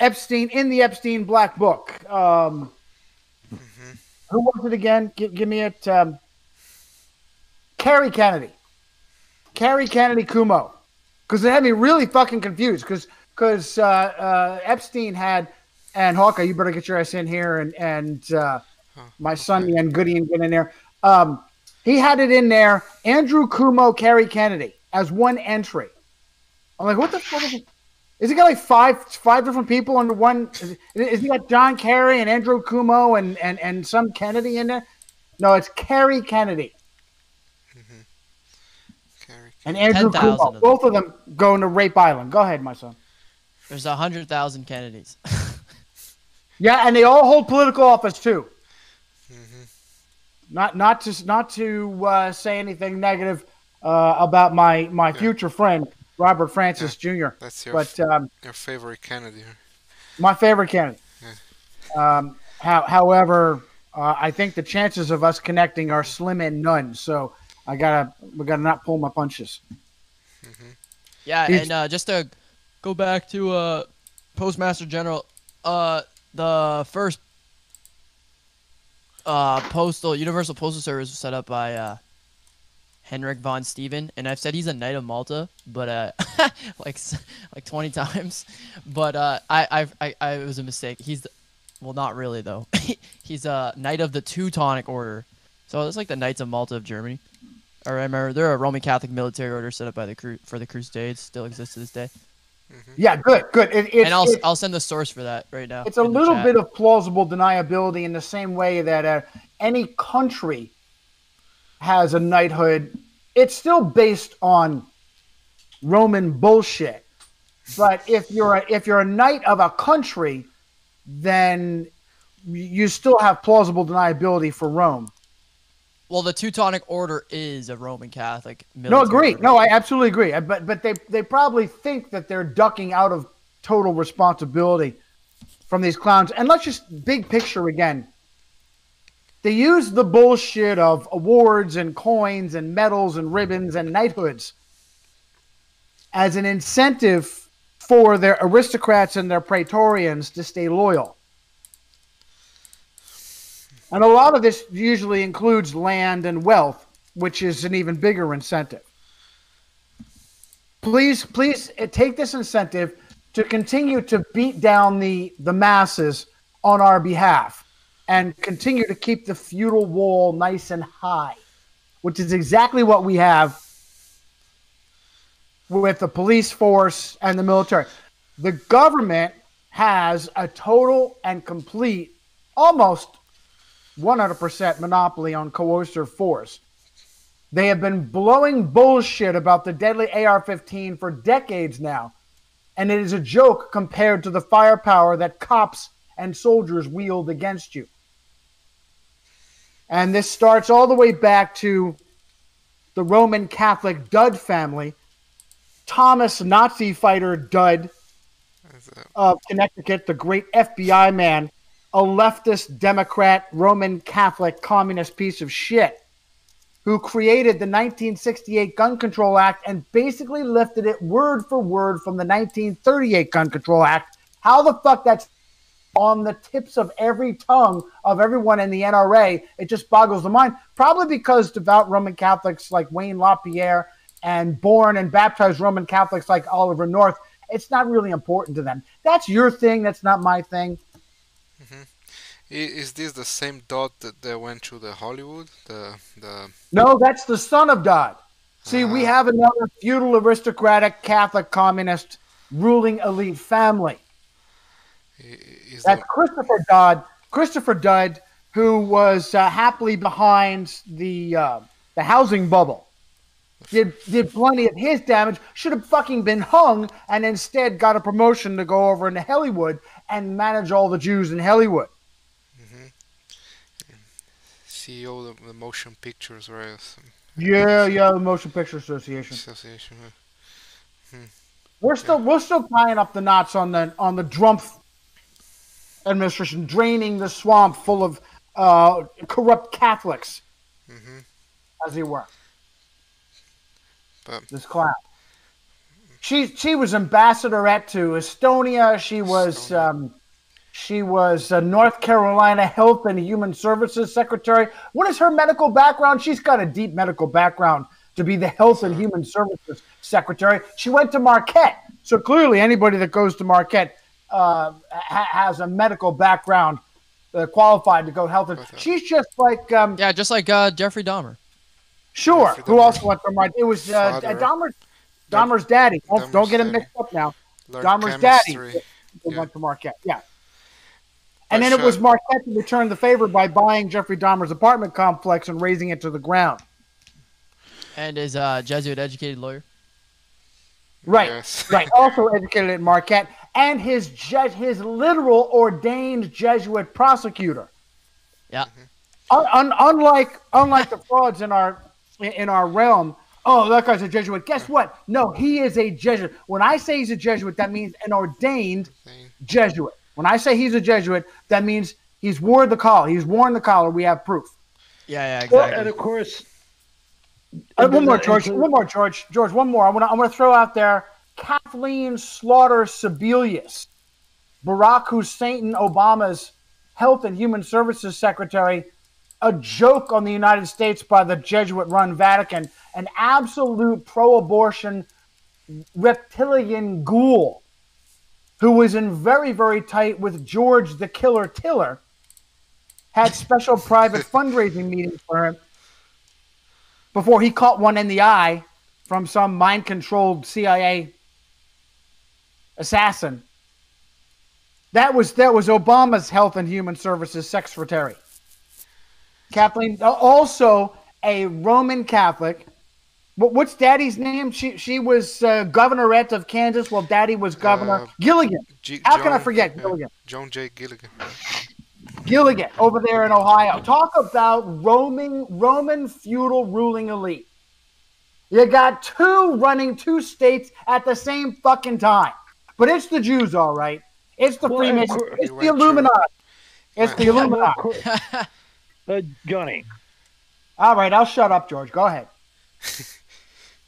Epstein in the Epstein Black Book. Who was it again? Give me it. Carrie Kennedy. Carrie Kennedy Kumo. Because it had me really fucking confused. Because Epstein had, and Hawkeye, you better get your ass in here, and my son and Goody and get in there. He had it in there, Andrew Cuomo, Carrie Kennedy, as one entry. I'm like, what the fuck is he got like five different people under one? Is he got John Kerry and Andrew Cuomo and some Kennedy in there? No, it's Carrie Kennedy. And Andrew Cuomo. Both of them go into Rape Island. Go ahead, my son. There's 100,000 Kennedys. Yeah, and they all hold political office too. Not to say anything negative about my future friend Robert Francis Jr. That's your favorite Kennedy. My favorite Kennedy. Yeah. However, I think the chances of us connecting are slim and none. So we gotta not pull my punches. Yeah, and just to go back to Postmaster General, the first Universal Postal Service was set up by Henrik von Steven, and I've said he's a Knight of Malta, but like 20 times, but it was a mistake. Well, not really though. He's a Knight of the Teutonic Order, so it's like the Knights of Malta of Germany. I remember they're a Roman Catholic military order set up by for the Crusades, still exists to this day. Yeah, good. And I'll send the source for that right now. It's a little bit of plausible deniability in the same way that any country has a knighthood. It's still based on Roman bullshit. But if you're a knight of a country, then you still have plausible deniability for Rome. Well, the Teutonic Order is a Roman Catholic military. No, agree. Order. No, I absolutely agree. But they probably think that they're ducking out of total responsibility from these clowns. And let's just big picture again. They use the bullshit of awards and coins and medals and ribbons and knighthoods as an incentive for their aristocrats and their praetorians to stay loyal. And a lot of this usually includes land and wealth, which is an even bigger incentive. Please take this incentive to continue to beat down the masses on our behalf and continue to keep the feudal wall nice and high, which is exactly what we have with the police force and the military. The government has a total and complete, almost 100% monopoly on coercive force. They have been blowing bullshit about the deadly AR-15 for decades now, and it is a joke compared to the firepower that cops and soldiers wield against you. And this starts all the way back to the Roman Catholic Dud family, Thomas Nazi fighter Dud of Connecticut, the great FBI man, a leftist, Democrat, Roman Catholic, communist piece of shit who created the 1968 Gun Control Act and basically lifted it word for word from the 1938 Gun Control Act. How the fuck that's on the tips of every tongue of everyone in the NRA, it just boggles the mind. Probably because devout Roman Catholics like Wayne LaPierre and born and baptized Roman Catholics like Oliver North, it's not really important to them. That's your thing. That's not my thing. Is this the same Dodd that went to the Hollywood? No, that's the son of Dodd. See, we have another feudal, aristocratic, Catholic, communist, ruling elite family. That's Christopher Dodd. Christopher Dodd, who was happily behind the housing bubble. Did plenty of his damage. Should have fucking been hung, and instead got a promotion to go over into Hollywood and manage all the Jews in Hollywood. CEO of the Motion Pictures, right? Yeah, the Motion Picture Association. We're still tying up the knots on the Trump administration, draining the swamp full of corrupt Catholics, as he were. But this clown. She was ambassadorette to Estonia. She was North Carolina Health and Human Services Secretary. What is her medical background? She's got a deep medical background to be the Health and Human Services Secretary. She went to Marquette. So clearly anybody that goes to Marquette has a medical background qualified to go health. She's just like... just like Jeffrey Dahmer. Sure, who also went to Marquette. It was Dahmer's daddy. Don't get him mixed up now. Dahmer's daddy went to Marquette, yeah. And then it was Marquette to return the favor by buying Jeffrey Dahmer's apartment complex and razing it to the ground. And is a Jesuit-educated lawyer. Right, Yes. right. Also educated at Marquette. And his literal ordained Jesuit prosecutor. Yeah. Unlike the frauds in our realm, oh, that guy's a Jesuit. Guess what? No, he is a Jesuit. When I say he's a Jesuit, that means an ordained Jesuit. When I say he's a Jesuit, that means he's worn the collar. He's worn the collar. We have proof. Yeah, exactly. Well, and of course, One more, George. One more. I want to throw out there Kathleen Slaughter Sebelius, Barack Hussein Obama's Health and Human Services Secretary, a joke on the United States by the Jesuit-run Vatican, an absolute pro-abortion reptilian ghoul who was in very, very tight with George the Killer Tiller, had special private fundraising meetings for him before he caught one in the eye from some mind-controlled CIA assassin. That was Obama's Health and Human Services Secretary. Kathleen, also a Roman Catholic. What's Daddy's name? She was governorette of Kansas while Daddy was governor. Gilligan. How can I forget Gilligan? John J. Gilligan. Gilligan over there in Ohio. Talk about Roman feudal ruling elite. You got two running two states at the same fucking time. But it's the Jews, all right. It's the Freemasons. It's the Illuminati. It's the Illuminati. Johnny. All right, I'll shut up, George. Go ahead.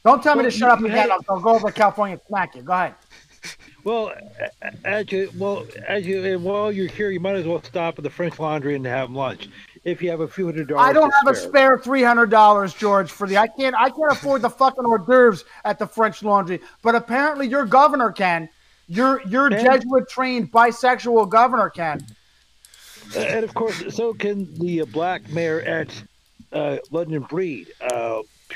Don't tell me to shut up again. I'll go over to California and smack you. Go ahead. Well, while you're here, you might as well stop at the French Laundry and have lunch. If you have a few $100, I don't have a spare $300, George, for I can't afford the fucking hors d'oeuvres at the French Laundry. But apparently, your governor can. Your Jesuit-trained bisexual governor can. And of course, so can the black mayor at London Breed,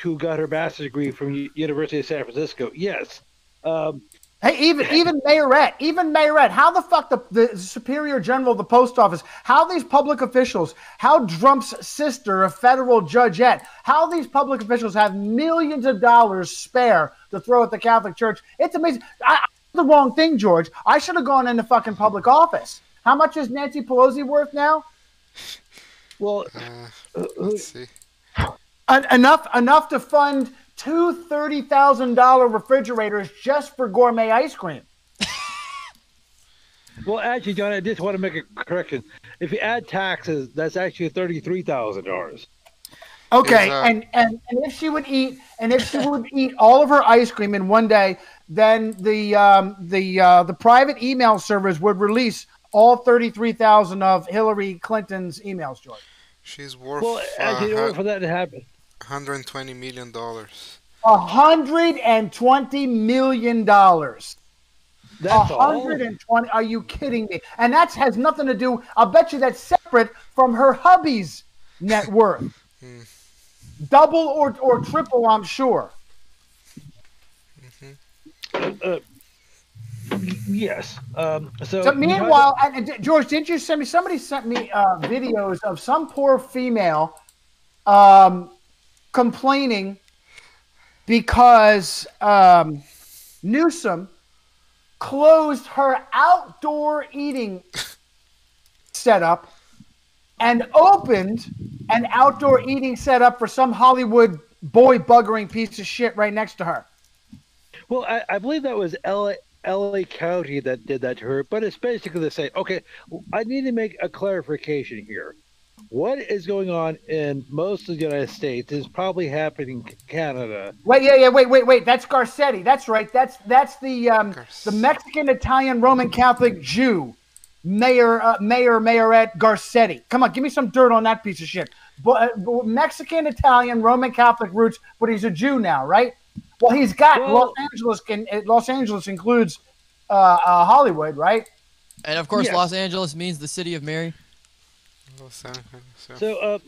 who got her master's degree from University of San Francisco. Yes. Hey, even Mayorette, how the fuck the Superior General of the Post Office, how these public officials, how Trump's sister, a federal judgette, how these public officials have millions of dollars spare to throw at the Catholic Church. It's amazing. I did the wrong thing, George. I should have gone into fucking public office. How much is Nancy Pelosi worth now? Well, Let's see. Enough to fund two $30,000 refrigerators just for gourmet ice cream. Well, actually, John, I just want to make a correction. If you add taxes, that's actually $33,000. Okay, and if she would eat all of her ice cream in one day, then the private email servers would release all 33,000 of Hillary Clinton's emails, George. She's worth Well, actually, in order for that to happen, $120 million. $120 million. that's all. 120. Are you kidding me? And that has nothing to do. I'll bet you that's separate from her hubby's net worth. Double or triple, I'm sure. Yes. So meanwhile, George, didn't you send me? Somebody sent me videos of some poor female complaining because Newsom closed her outdoor eating setup and opened an outdoor eating setup for some Hollywood boy buggering piece of shit right next to her. Well, I believe that was LA County that did that to her, but it's basically the same. Okay, I need to make a clarification here. what is going on in most of the United States is probably happening in Canada. Wait. That's Garcetti. That's right. That's the Mexican, Italian, Roman Catholic Jew, Mayorette Garcetti. Come on, give me some dirt on that piece of shit. Mexican, Italian, Roman Catholic roots, but he's a Jew now, right? Well, he's got Los Angeles. Los Angeles includes Hollywood, right? And of course, Yes. Los Angeles means the city of Mary. So,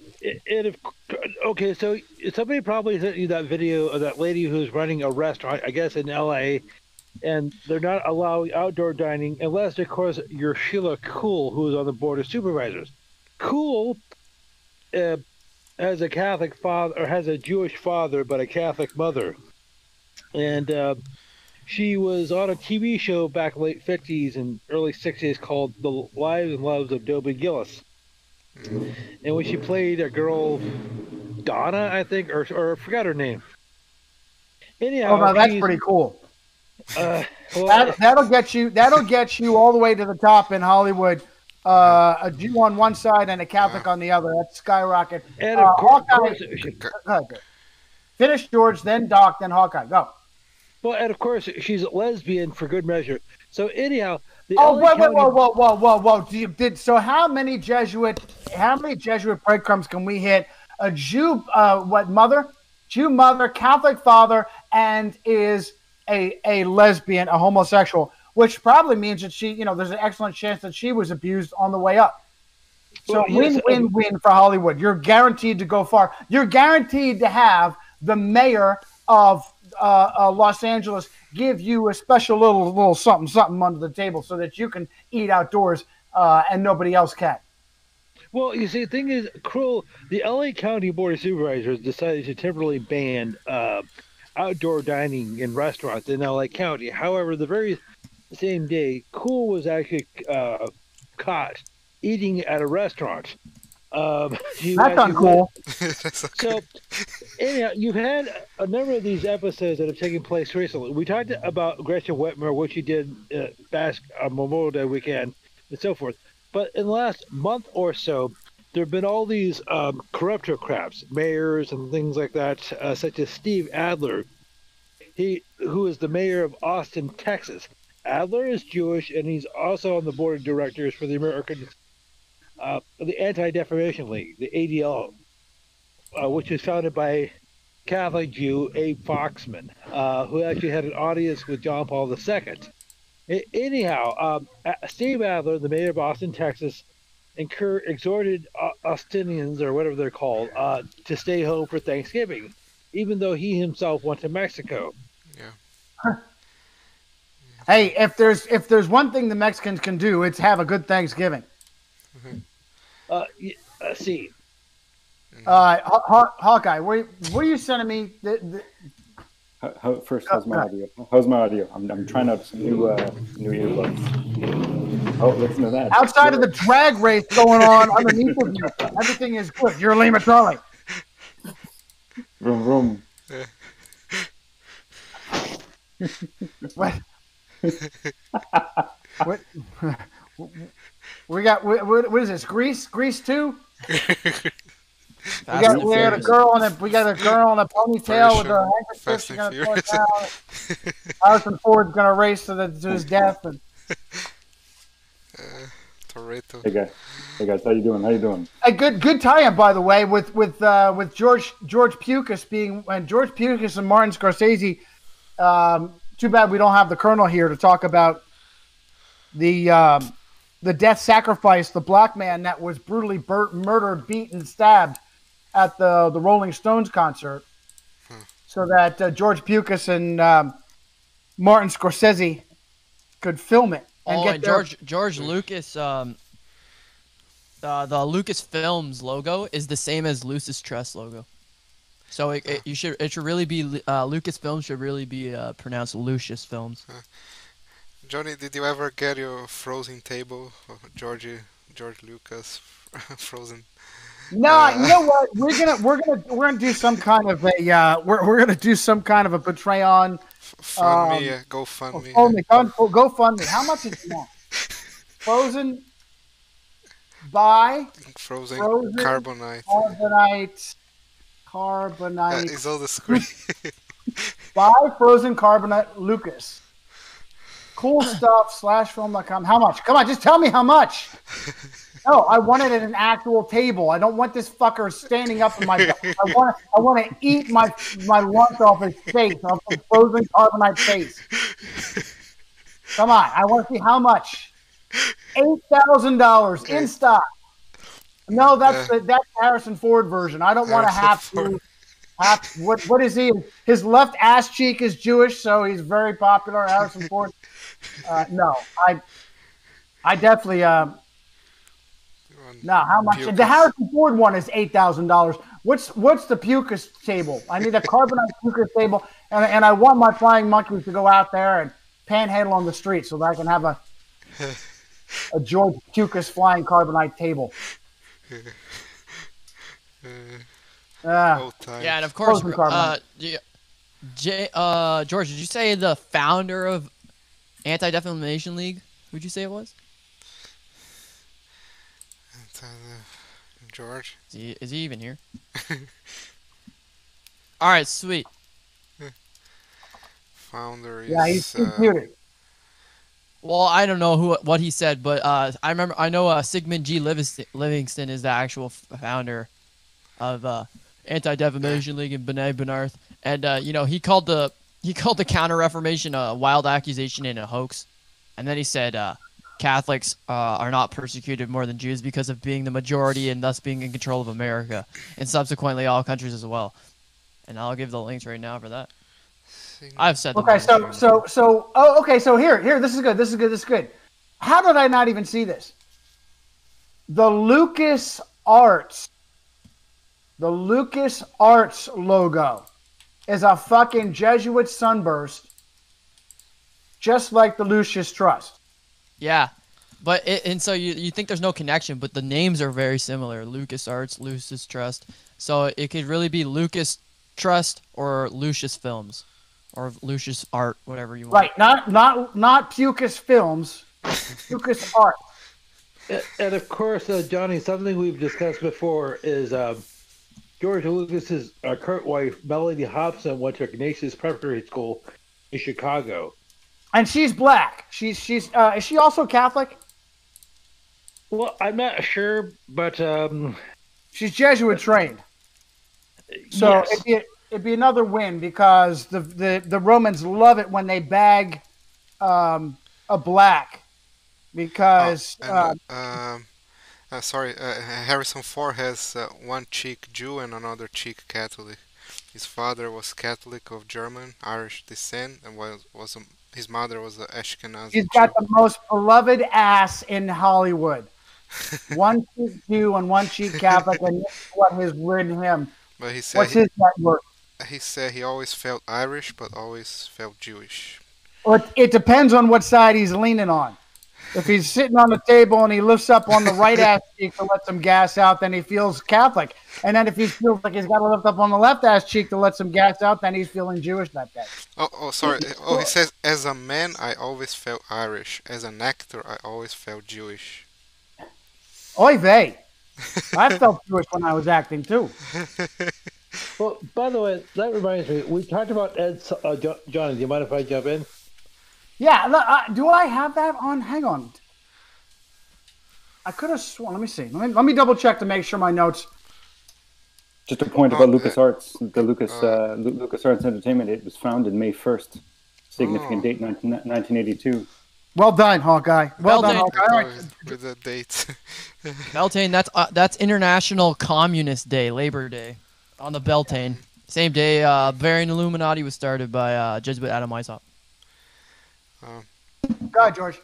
okay, so somebody probably sent you that video of that lady who's running a restaurant, I guess in L.A., and they're not allowing outdoor dining unless, of course, you're Sheila Cool, who is on the board of supervisors. Cool has a Catholic father, or has a Jewish father, but a Catholic mother. And she was on a TV show back in the late 50s and early 60s called The Lives and Loves of Dobie Gillis. And when she played a girl, Donna, I think, or I forgot her name. Anyhow, Oh no, that's pretty cool. Well, That'll get you all the way to the top in Hollywood. A Jew on one side and a Catholic on the other. That's skyrocket. and of course, Hawkeye. Finish George, then Doc, then Hawkeye. Go. well, and of course, she's a lesbian for good measure. So anyhow, the Oh, LA County- whoa! So how many Jesuit breadcrumbs can we hit? A Jew, Jew mother, Catholic father, and is a lesbian, a homosexual, which probably means that she, there's an excellent chance that she was abused on the way up. So win for Hollywood. You're guaranteed to go far. You're guaranteed to have the mayor of Los Angeles give you a special little something under the table so that you can eat outdoors and nobody else can. Well, you see, the thing is, the LA County Board of Supervisors decided to temporarily ban outdoor dining in restaurants in LA County. However, the very same day, Cool was actually caught eating at a restaurant. That's uncool. So, anyhow, you've had a number of these episodes that have taken place recently. We talked about Gretchen Whitmer, what she did back on Memorial Day weekend, and so forth. But in the last month or so, there have been all these corruptocrats, mayors and things like that, such as Steve Adler, who is the mayor of Austin, Texas. Adler is Jewish, and he's also on the board of directors for the American the Anti-Defamation League, the ADL, which was founded by Catholic Jew Abe Foxman, who actually had an audience with John Paul II. Anyhow, Steve Adler, the mayor of Austin, Texas, exhorted Austinians, or whatever they're called, to stay home for Thanksgiving, even though he himself went to Mexico. Yeah. Hey, if there's one thing the Mexicans can do, it's have a good Thanksgiving. See. Hawkeye, what are you sending me? First, how's my audio? How's my audio? I'm trying out some new earbuds. Oh, listen to that. Outside of the drag race going on underneath of you, everything is good. You're Lima Charlie. Vroom vroom. What? What? We got what is this? Grease 2? We got a girl in a ponytail with a handkerchief. She's gonna throw it down. Harrison Ford's gonna race to his death. And Toretto. Hey guys, how you doing? a good tie-in, by the way, with George Pukas being and George Pukas and Martin Scorsese. Too bad we don't have the Colonel here to talk about the death sacrifice, the black man that was brutally murdered, beaten, stabbed at the Rolling Stones concert, so that George Pukas and Martin Scorsese could film it. And George Lucas, the Lucasfilms logo is the same as Lucis Trust logo. So it should really be Lucasfilms should really be pronounced Lucius Films. Johnny, did you ever get your frozen table, George Lucas frozen? No, you know what? We're gonna do some kind of a we're gonna do some kind of a Patreon. GoFundMe. GoFundMe. How much is it now? Frozen Buy Frozen frozen carbonite. carbonite. Is on the screen. Buy frozen carbonite, Lucas. Cool stuff, /film.com. How much? Come on, just tell me how much. No, I want it at an actual table. I don't want this fucker standing up in my. I want to eat my lunch off his face, off his frozen carbonite face. Come on, I want to see how much. $8,000 in stock. No, that's the Harrison Ford version. I don't want to Harrison have what is he? His left ass cheek is Jewish, so he's very popular. Harrison Ford. No, I definitely. No, how much? Pucas. The Harrison Ford one is $8,000. What's the Pucas table? I need a carbonite Pucas table, and I want my flying monkeys to go out there and panhandle on the street so that I can have a George Pucas flying carbonite table. Old times. Yeah, and of course, Frozen carbonite. George, did you say the founder of Anti-Defamation League? Who'd you say it was? George. Is he even here? All right, sweet. Founder is. Yeah, he's muted. Well, I don't know what he said, but I know Sigmund G. Livingston is the actual founder of Anti-Defamation League and B'nai B'narth, and he called the Counter-Reformation a wild accusation and a hoax, and then he said Catholics are not persecuted more than Jews because of being the majority and thus being in control of America, and subsequently all countries as well. And I'll give the links right now for that. I've said. Okay, so here, this is good. How did I not even see this? The Lucas Arts logo is a fucking Jesuit sunburst, just like the Lucius Trust. Yeah, but and so you think there's no connection, but the names are very similar. Lucas Arts, Lucius Trust. So it could really be Lucas Trust or Lucius Films. Or Lucius Art, whatever you want. Right, not Pucas Films, Pucas Art. And of course, Johnny, something we've discussed before is George Lucas's current wife, Melody Hobson, went to Ignatius Preparatory School in Chicago. And she's black. Is she also Catholic? Well, I'm not sure, but she's Jesuit trained. So yes. It'd be another win because the Romans love it when they bag a black because Harrison Ford has one cheek Jew and another cheek Catholic. His father was Catholic of German, Irish descent, and his mother was an Ashkenazi he's Jew. got the most beloved ass in Hollywood. One cheek Jew and one cheek Catholic, and that's what has ridden him. But he said What's his net worth? He said he always felt Irish, but always felt Jewish. Well, it depends on what side he's leaning on. If he's sitting on the table and he lifts up on the right ass cheek to let some gas out, then he feels Catholic. And then if he feels like he's got to lift up on the left ass cheek to let some gas out, then he's feeling Jewish that day. Sorry. He says, as a man, I always felt Irish. As an actor, I always felt Jewish. Oy vey. I felt Jewish when I was acting, too. Well, by the way, that reminds me, we talked about Ed. Johnny, do you mind if I jump in? Yeah, do I have that on? Hang on. I could have sworn. Let me see. Let me double check to make sure my notes. Just a point about LucasArts. The LucasArts Entertainment, it was founded May 1st. Significant date, 1982. Well done, Hawkeye. Well done, Hawkeye. All right. With the dates. Beltane, that's International Communist Day, Labor Day. On the Beltane. Same day, Varian Illuminati was started by Jesuit Adam Weishaupt. Go ahead, George.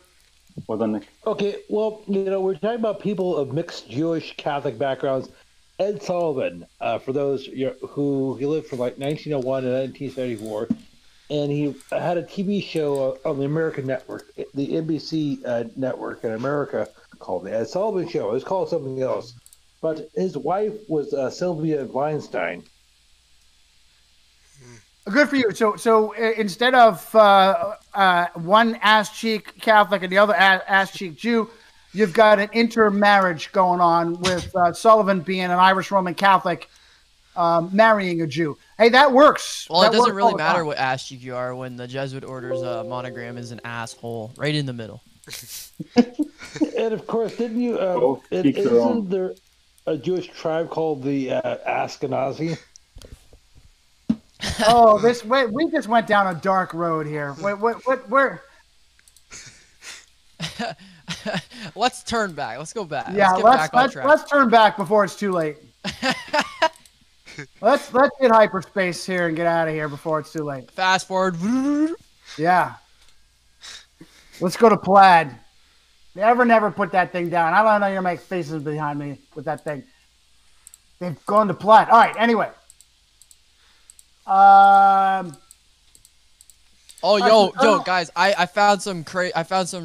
Well done, Nick. Okay, well, we're talking about people of mixed Jewish Catholic backgrounds. Ed Sullivan, for those who he lived from like 1901 to 1974, and he had a TV show on the American network, the NBC network in America, called the Ed Sullivan Show. It was called something else. But his wife was Sylvia Weinstein. Good for you. So instead of one ass cheek Catholic and the other ass cheek Jew, you've got an intermarriage going on with Sullivan being an Irish Roman Catholic marrying a Jew. Hey, that works. Well, that it doesn't works really all the matter time. what ass cheek you are when the Jesuit order's monogram is an asshole right in the middle. And of course, didn't you? Both each their own. Isn't there a Jewish tribe called the Ashkenazi? Oh, we just went down a dark road here. Where? Let's turn back. Let's go back. Yeah, Let's get back on track. let's turn back before it's too late. let's get hyperspace here and get out of here before it's too late. Fast forward. Yeah. Let's go to Plaid. Never put that thing down. I don't know you're gonna make faces behind me with that thing. They've gone to Plaid. All right. Anyway. Oh, yo, guys! I found some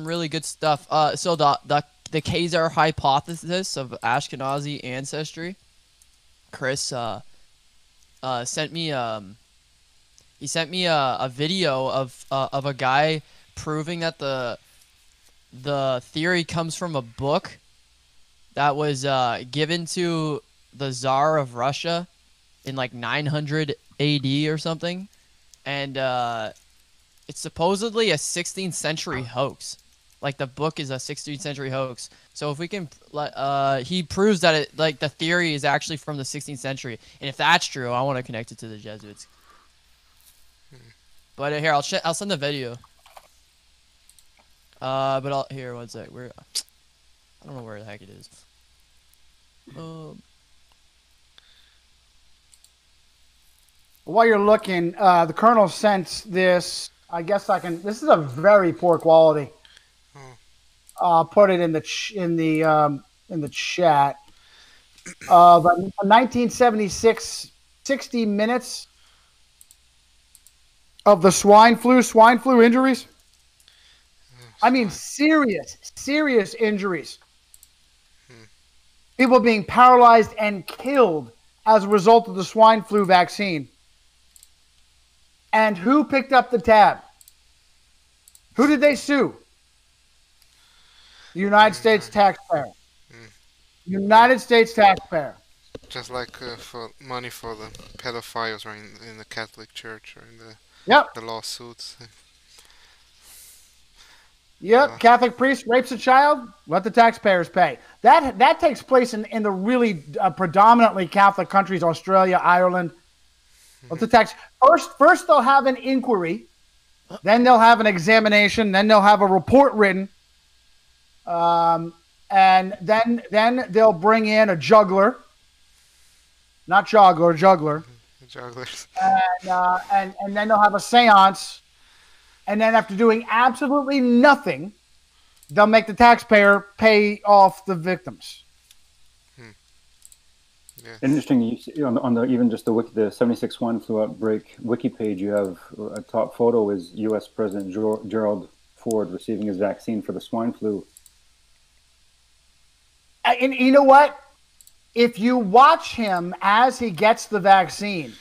really good stuff. So the Khazar hypothesis of Ashkenazi ancestry. Chris sent me he sent me a video of a guy proving that the theory comes from a book that was given to the Tsar of Russia in like 900 AD or something, and it's supposedly a 16th century hoax. Like the book is a 16th century hoax. So if we can, he proves that it, like the theory is actually from the 16th century, and if that's true, I want to connect it to the Jesuits. But here, I'll send the video. But here, one sec. I don't know where the heck it is. While you're looking, the Colonel sent this. I guess I can. This is a very poor quality. I'll put it in the chat. But 1976, 60 minutes of the swine flu injuries. I mean, serious injuries. People being paralyzed and killed as a result of the swine flu vaccine. And who picked up the tab? Who did they sue? The United States taxpayer. United States taxpayer. Just like for money for the pedophiles or in the Catholic Church or in the lawsuits. Yep, Catholic priest rapes a child, let the taxpayers pay. That takes place in the really predominantly Catholic countries, Australia, Ireland. Let the tax first they'll have an inquiry, then they'll have an examination, then they'll have a report written, and then they'll bring in a juggler, not juggler, Jugglers. and then they'll have a seance. And then after doing absolutely nothing, they'll make the taxpayer pay off the victims. Yeah. Interesting. You see, on the even just the 76 swine flu outbreak wiki page, you have a top photo is U.S. President Gerald Ford receiving his vaccine for the swine flu. And you know what? If you watch him as he gets the vaccine,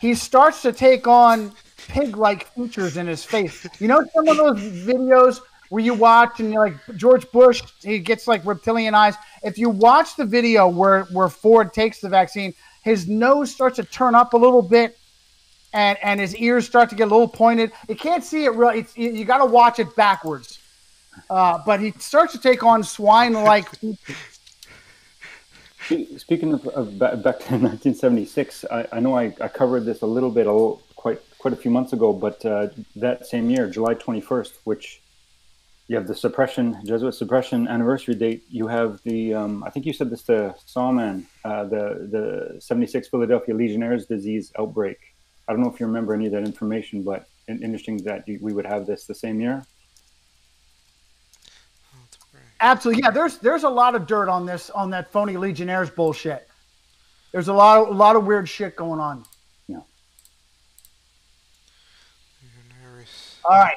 he starts to take on pig-like features in his face. You know some of those videos where you watch and you're like George Bush, he gets like reptilian eyes. If you watch the video where Ford takes the vaccine, his nose starts to turn up a little bit and his ears start to get a little pointed. You can't see it real. You got to watch it backwards. But he starts to take on swine-like features. Speaking of back to 1976, I know I covered this a little bit, quite a few months ago, but that same year, July 21st, which you have the Jesuit suppression anniversary date, you have the, I think you said this to Sawman, the 76 Philadelphia Legionnaires' disease outbreak. I don't know if you remember any of that information, but interesting that we would have this the same year. Absolutely, yeah. There's a lot of dirt on that phony Legionnaires bullshit. There's a lot of weird shit going on. Yeah. All right.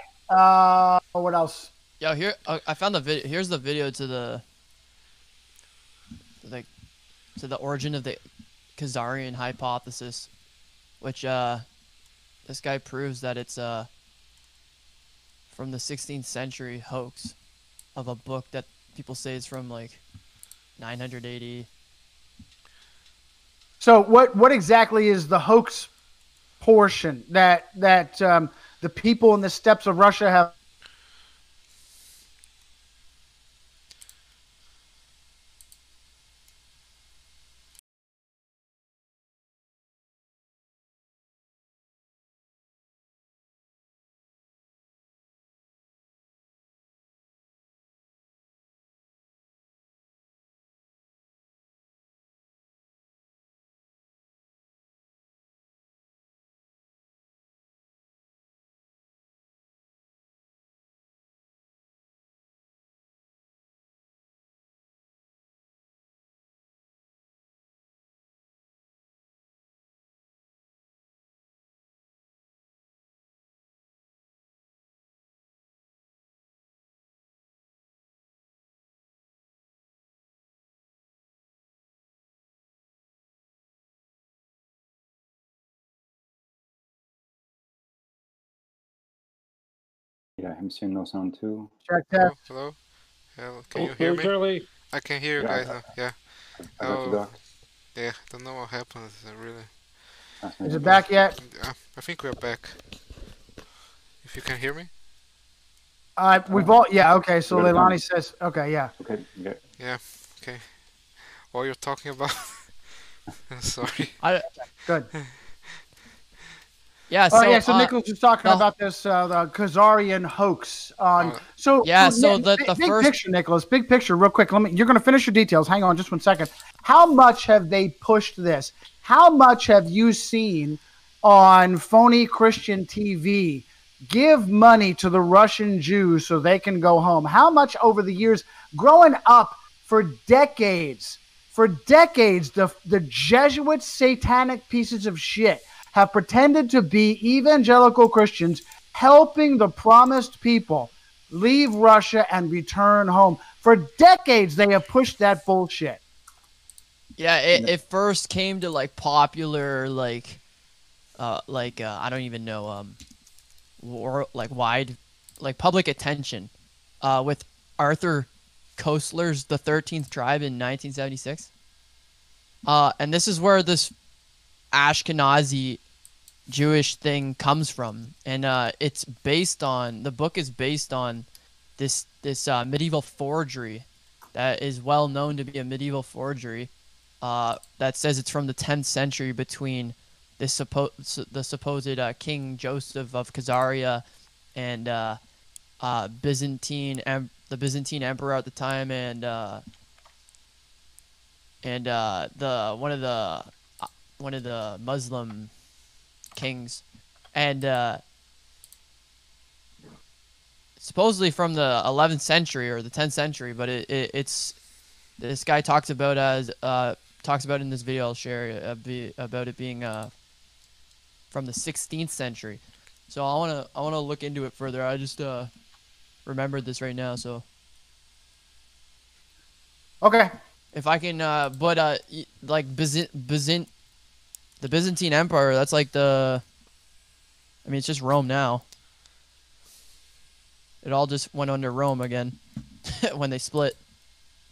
What else? Yo, here I found the video. Here's the video to the origin of the Khazarian hypothesis, which this guy proves that it's from the 16th century hoax of a book that people say it's from like 980. So what exactly is the hoax portion that the people in the steppes of Russia have? Yeah, I'm seeing no sound too. Check Hello, test. hello. Hello, can you hear Hello, me? Charlie. I can hear you Yeah, guys now. Yeah. I got you, Oh, Doc. yeah. Don't know what happened. Really. Is it Fascinating. back yet? I think we're back. If you can hear me. We've all okay. So We got it Leilani going. says okay, yeah. Okay, yeah. Yeah. Okay. What you're talking about? Sorry. Good. Yeah, Oh so yeah, so Nicholas was talking the- about this the Khazarian hoax on. Oh, So Yeah, so so the big first picture, Nicholas, big picture, real quick. You're going to finish your details. Hang on, just 1 second. How much have they pushed this? How much have you seen on phony Christian TV? Give money to the Russian Jews so they can go home. How much over the years, growing up for decades, the Jesuit satanic pieces of shit have pretended to be evangelical Christians helping the promised people leave Russia and return home. For decades, they have pushed that bullshit. Yeah, it first came to like popular I don't even know or like wide like public attention with Arthur Koestler's The 13th Tribe in 1976. And this is where this Ashkenazi Jewish thing comes from, and it's based on the book is based on this medieval forgery that is well known to be a medieval forgery that says it's from the 10th century between the supposed King Joseph of Khazaria and the Byzantine emperor at the time, and the one of the Muslim kings, and supposedly from the 11th century or the 10th century, but it's this guy talks about in this video I'll share about it being from the 16th century. So I wanna look into it further. I just remembered this right now, so Okay. if I can like the Byzantine Empire, that's like it's just Rome now. It all just went under Rome again when they split.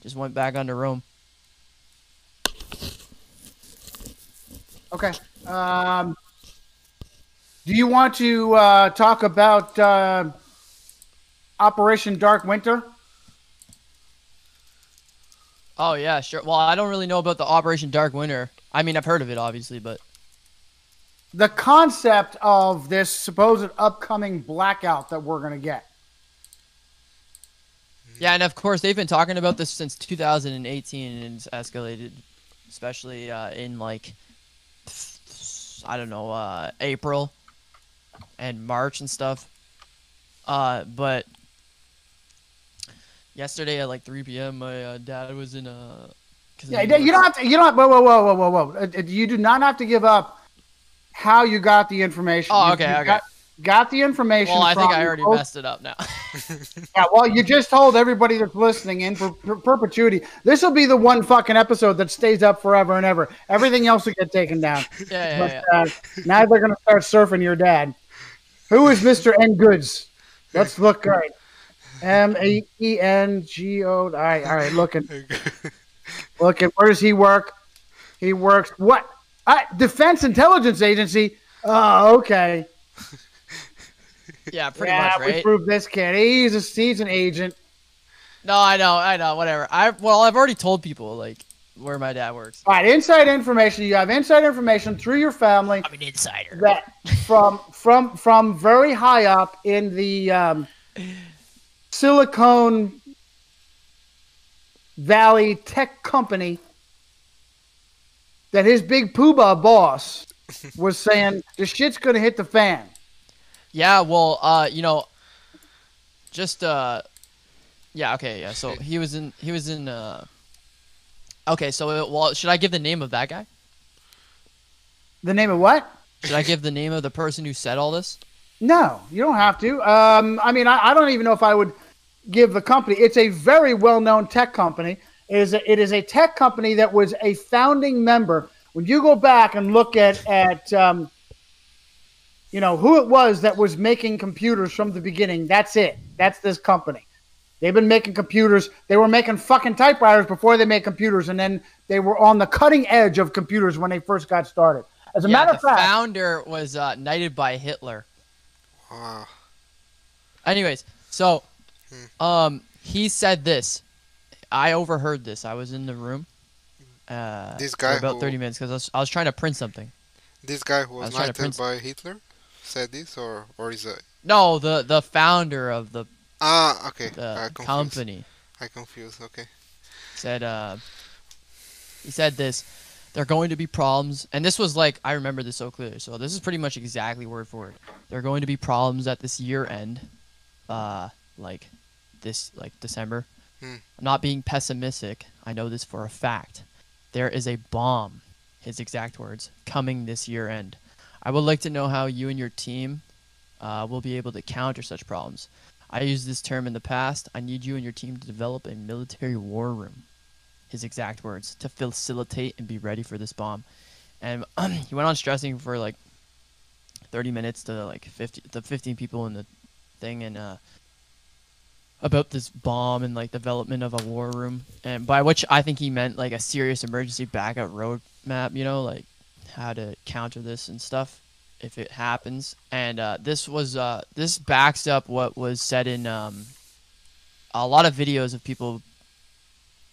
Just went back under Rome. Okay. Do you want to talk about Operation Dark Winter? Oh yeah, sure. Well, I don't really know about the Operation Dark Winter. I mean, I've heard of it obviously, but The concept of this supposed upcoming blackout that we're going to get. yeah, and of course they've been talking about this since 2018, and it's escalated, especially in like I don't know, April and March and stuff. But yesterday at like 3 p.m., my dad was in a. Yeah, you don't have to. You don't. Whoa. You do not have to give up how you got the information. Oh, You- okay, you okay. Got the information. Well, I think from I already both- messed it up now. Yeah, well, you just told everybody that's listening in for perpetuity. This will be the one fucking episode that stays up forever and ever. Everything else will get taken down. Yeah. Now they're going to start surfing your dad. Who is Mr. N. Goods? Let's look right. Mengo. All right. Looking. Where does he work? He works what? Defense Intelligence Agency. Oh, okay. Yeah, pretty Yeah, much, we right? proved this kid. He's an agent. No, I know, whatever. I've already told people like where my dad works. All right, inside information. You have inside information through your family. I'm an insider. That from very high up in the Silicon Valley tech company, that his big poobah boss was saying the shit's gonna hit the fan. Yeah, well, just yeah, okay, yeah. So he was in okay, so well, should I give the name of that guy? The name of what? Should I give the name of the person who said all this? No, you don't have to. I mean, I don't even know if I would give the company. It's a very well-known tech company. It is a tech company that was a founding member. When you go back and look at who it was that was making computers from the beginning, that's it. That's this company. They've been making computers. They were making fucking typewriters before they made computers, and then they were on the cutting edge of computers when they first got started. As a matter of fact, the founder was knighted by Hitler. Wow. Anyways, so he said this. I overheard this. I was in the room. This guy for about who, 30 minutes because I was trying to print something. This guy who was trying to knighted print by Hitler said this, or is it? No, the founder of the Okay. the company I confused. Okay. said he said this. There are going to be problems, and this was like I remember this so clearly. So this is pretty much exactly word for word. There are going to be problems at this year end, like December. I'm not being pessimistic. I know this for a fact. There is a bomb, his exact words, coming this year end. I would like to know how you and your team will be able to counter such problems. I used this term in the past. I need you and your team to develop a military war room, his exact words, to facilitate and be ready for this bomb. And he went on stressing for like 30 minutes to like 15 people in the thing, and about this bomb and like development of a war room, and by which I think he meant like a serious emergency backup roadmap, like how to counter this and stuff if it happens. And this backs up what was said in a lot of videos of people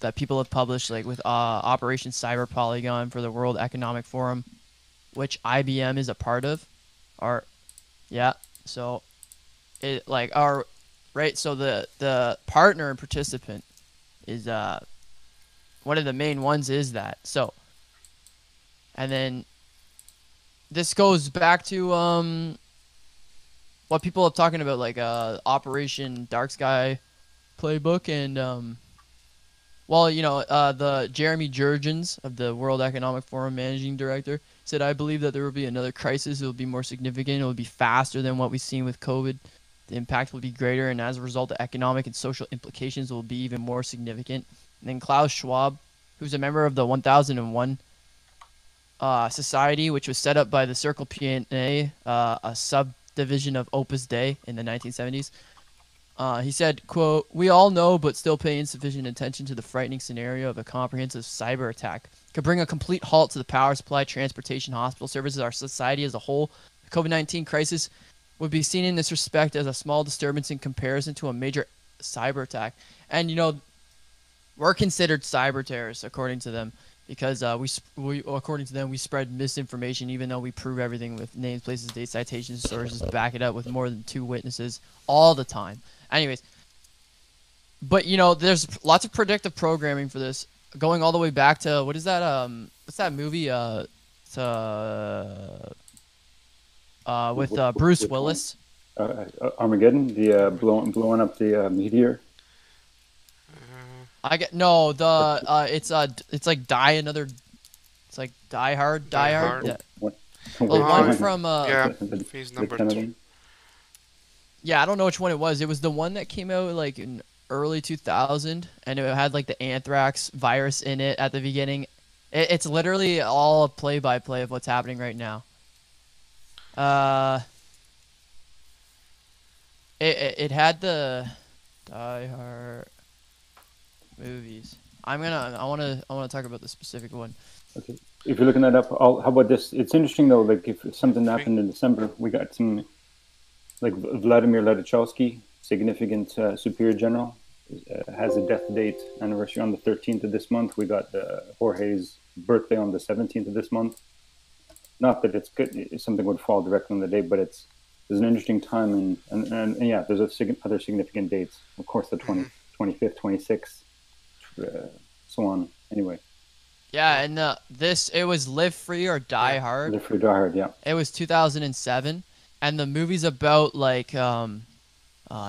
have published, like with Operation Cyber Polygon for the World Economic Forum, which IBM is a part of. So it like our right, so the partner and participant is one of the main ones is that. So, and then this goes back to what people are talking about, like Operation Dark Sky playbook, and the Jeremy Jurgens of the World Economic Forum managing director said, I believe that there will be another crisis. It will be more significant. It will be faster than what we've seen with COVID. The impact will be greater, and as a result, the economic and social implications will be even more significant. And then Klaus Schwab, who's a member of the 1001 Society, which was set up by the Circle P&A, a subdivision of Opus Dei in the 1970s. He said, quote, "We all know but still pay insufficient attention to the frightening scenario of a comprehensive cyber attack. Could bring a complete halt to the power supply, transportation, hospital services, our society as a whole. The COVID-19 crisis would be seen in this respect as a small disturbance in comparison to a major cyber attack." And, we're considered cyber terrorists, according to them, because according to them, we spread misinformation, even though we prove everything with names, places, dates, citations, sources, back it up with more than 2 witnesses all the time. Anyways, but, there's lots of predictive programming for this, going all the way back to, what is that, what's that movie, with Bruce Willis. Armageddon, the blowing up the meteor. It's like Die Hard. Yeah. The one from Phase number 2. Yeah, I don't know which one it was. It was the one that came out like in early 2000, and it had like the anthrax virus in it at the beginning. It's literally all a play-by-play of what's happening right now. It had the Die Hard movies. I wanna talk about the specific one. Okay. If you're looking that up, how about this? It's interesting though. Like if something Three. happened in December, we got some like Vladimir Ledachowski, significant superior general, has a death date anniversary on the 13th of this month. We got Jorge's birthday on the 17th of this month. Not that it's good; something would fall directly on the day, but there's an interesting time, and yeah, there's other significant dates. Of course, the 25th, 26th, so on. Anyway. Yeah, and it was Live Free or Die Hard. Live Free, Die Hard, yeah. It was 2007, and the movie's about like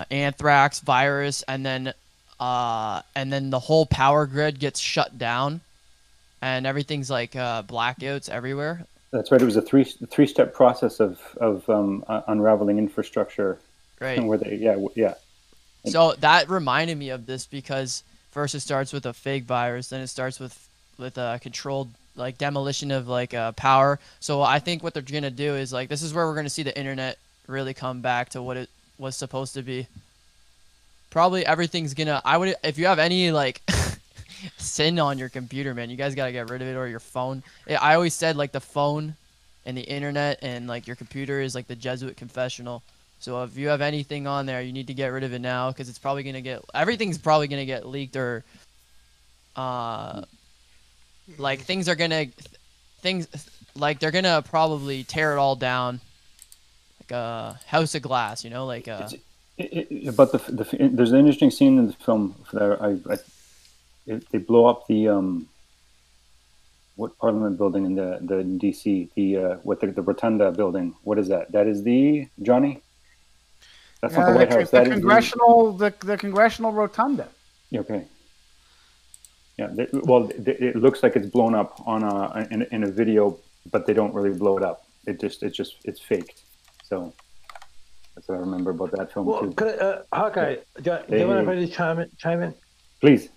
anthrax virus, and then the whole power grid gets shut down, and everything's like blackouts everywhere. That's right. It was a three-step process of unraveling infrastructure. Right. Where yeah. So that reminded me of this because first it starts with a fake virus, then it starts with a controlled like demolition of like power. So I think what they're gonna do is like this is where we're gonna see the internet really come back to what it was supposed to be. Probably everything's gonna. If you have any like sin on your computer, man, you guys gotta get rid of it, or your phone. I always said like the phone and the internet and like your computer is like the Jesuit confessional. So if you have anything on there, you need to get rid of it now because it's probably gonna everything's probably gonna get leaked or like they're gonna probably tear it all down like a house of glass, you know, like but there's an interesting scene in the film that they blow up the what Parliament building in the DC, the Rotunda building. What is that? That is the Johnny. That's not the White House. The congressional the congressional rotunda. Okay. Yeah. It looks like it's blown up in a video, but they don't really blow it up. It's faked. So that's what I remember about that film too. Could Hawkeye, do you want to chime in? Please.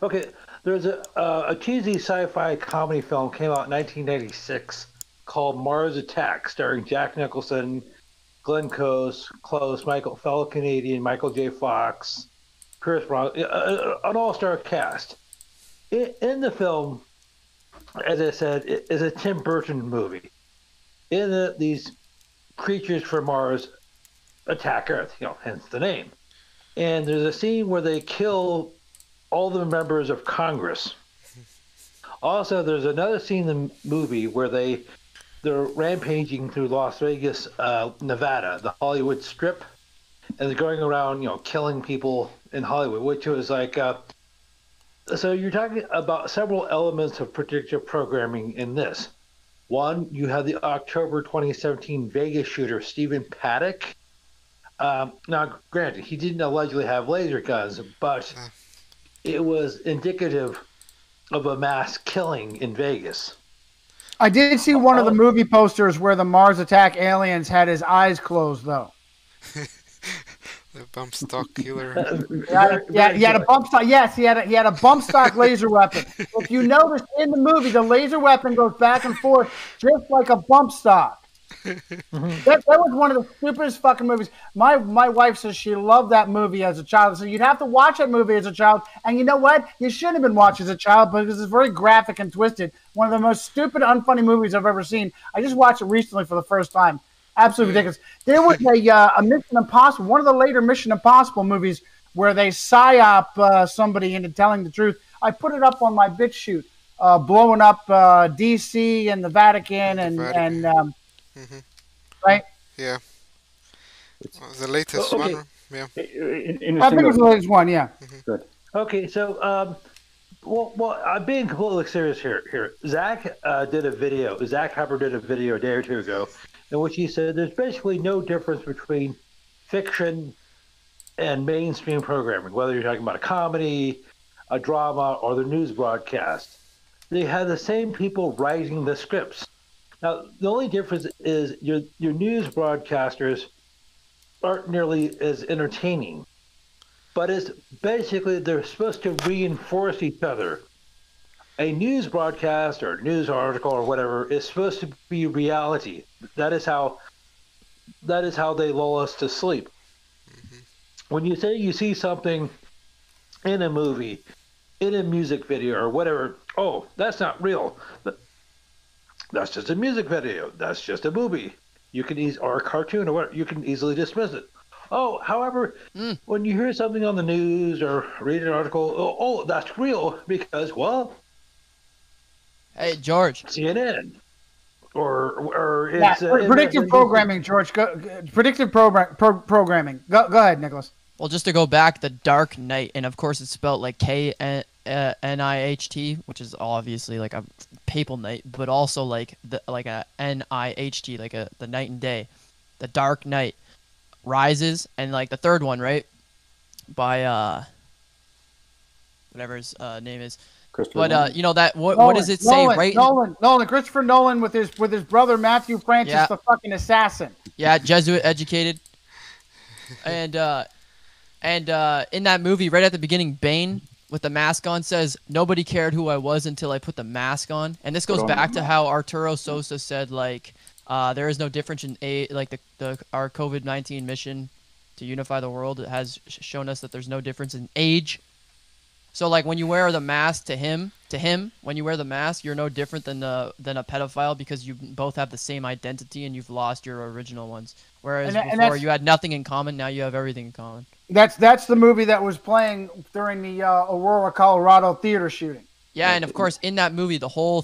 Okay, there's a cheesy sci-fi comedy film came out in 1996 called Mars Attack, starring Jack Nicholson, Glenn Close, fellow Canadian, Michael J. Fox, Pierce Brosnan, an all-star cast. In the film, as I said, it is a Tim Burton movie. These creatures from Mars attack Earth, hence the name. And there's a scene where they kill all the members of Congress. Also, there's another scene in the movie where they're rampaging through Las Vegas, Nevada, the Hollywood Strip, and they're going around, killing people in Hollywood, which was like, so you're talking about several elements of predictive programming in this. One, you have the October 2017 Vegas shooter, Stephen Paddock. Now, granted, he didn't allegedly have laser guns, but it was indicative of a mass killing in Vegas. I did see one of the movie posters where the Mars Attack aliens had his eyes closed, though. The bump stock killer. He had a bump stock. Yes, he had a bump stock laser weapon. If you notice in the movie, the laser weapon goes back and forth just like a bump stock. That was one of the stupidest fucking movies. My wife says she loved that movie as a child. So you'd have to watch that movie as a child. And you know what? You shouldn't have been watching as a child because it's very graphic and twisted. One of the most stupid, unfunny movies I've ever seen. I just watched it recently for the first time. Absolutely ridiculous. There was a Mission Impossible, one of the later Mission Impossible movies where they psyop somebody into telling the truth. I put it up on my BitChute, blowing up D.C. and the Vatican right? Yeah. The latest one. Yeah. I think it was the latest one. Yeah. Good. Okay, so well, I'm being completely serious here. Zach Hubbard did a video a day or two ago, in which he said there's basically no difference between fiction and mainstream programming, whether you're talking about a comedy, a drama, or the news broadcast. They have the same people writing the scripts. Now, the only difference is your news broadcasters aren't nearly as entertaining, but it's basically they're supposed to reinforce each other. A news broadcast or news article or whatever is supposed to be reality. That is how they lull us to sleep. when you say you see something in a movie, in a music video or whatever, oh, that's not real. That's just a music video. That's just a movie. You can or a cartoon or whatever. You can easily dismiss it. Oh, however, when you hear something on the news or read an article, oh, that's real because, well, Hey, George. CNN or Yeah, it's predictive programming, George. Predictive programming. Go ahead, Nicholas. Well, just to go back, The Dark Knight, and of course it's spelled like K-N-I-H-T, which is obviously like a papal night, but also like a N-I-H-T, like the night and day. The Dark Knight Rises, and like the third one, right? By whatever his name is. But you know that what does it say right? Nolan, Christopher Nolan with his brother Matthew Francis, the fucking assassin. Yeah, Jesuit educated. And in that movie, right at the beginning, Bane with the mask on says, "Nobody cared who I was until I put the mask on." And this goes back to how Arturo Sosa said, like, there is no difference in like our COVID-19 mission to unify the world has shown us that there's no difference in age. So like when you wear the mask to him, when you wear the mask, you're no different than a pedophile because you both have the same identity and you've lost your original ones. Whereas before you had nothing in common, now you have everything in common. That's the movie that was playing during the Aurora, Colorado theater shooting. Yeah, and of course in that movie, the whole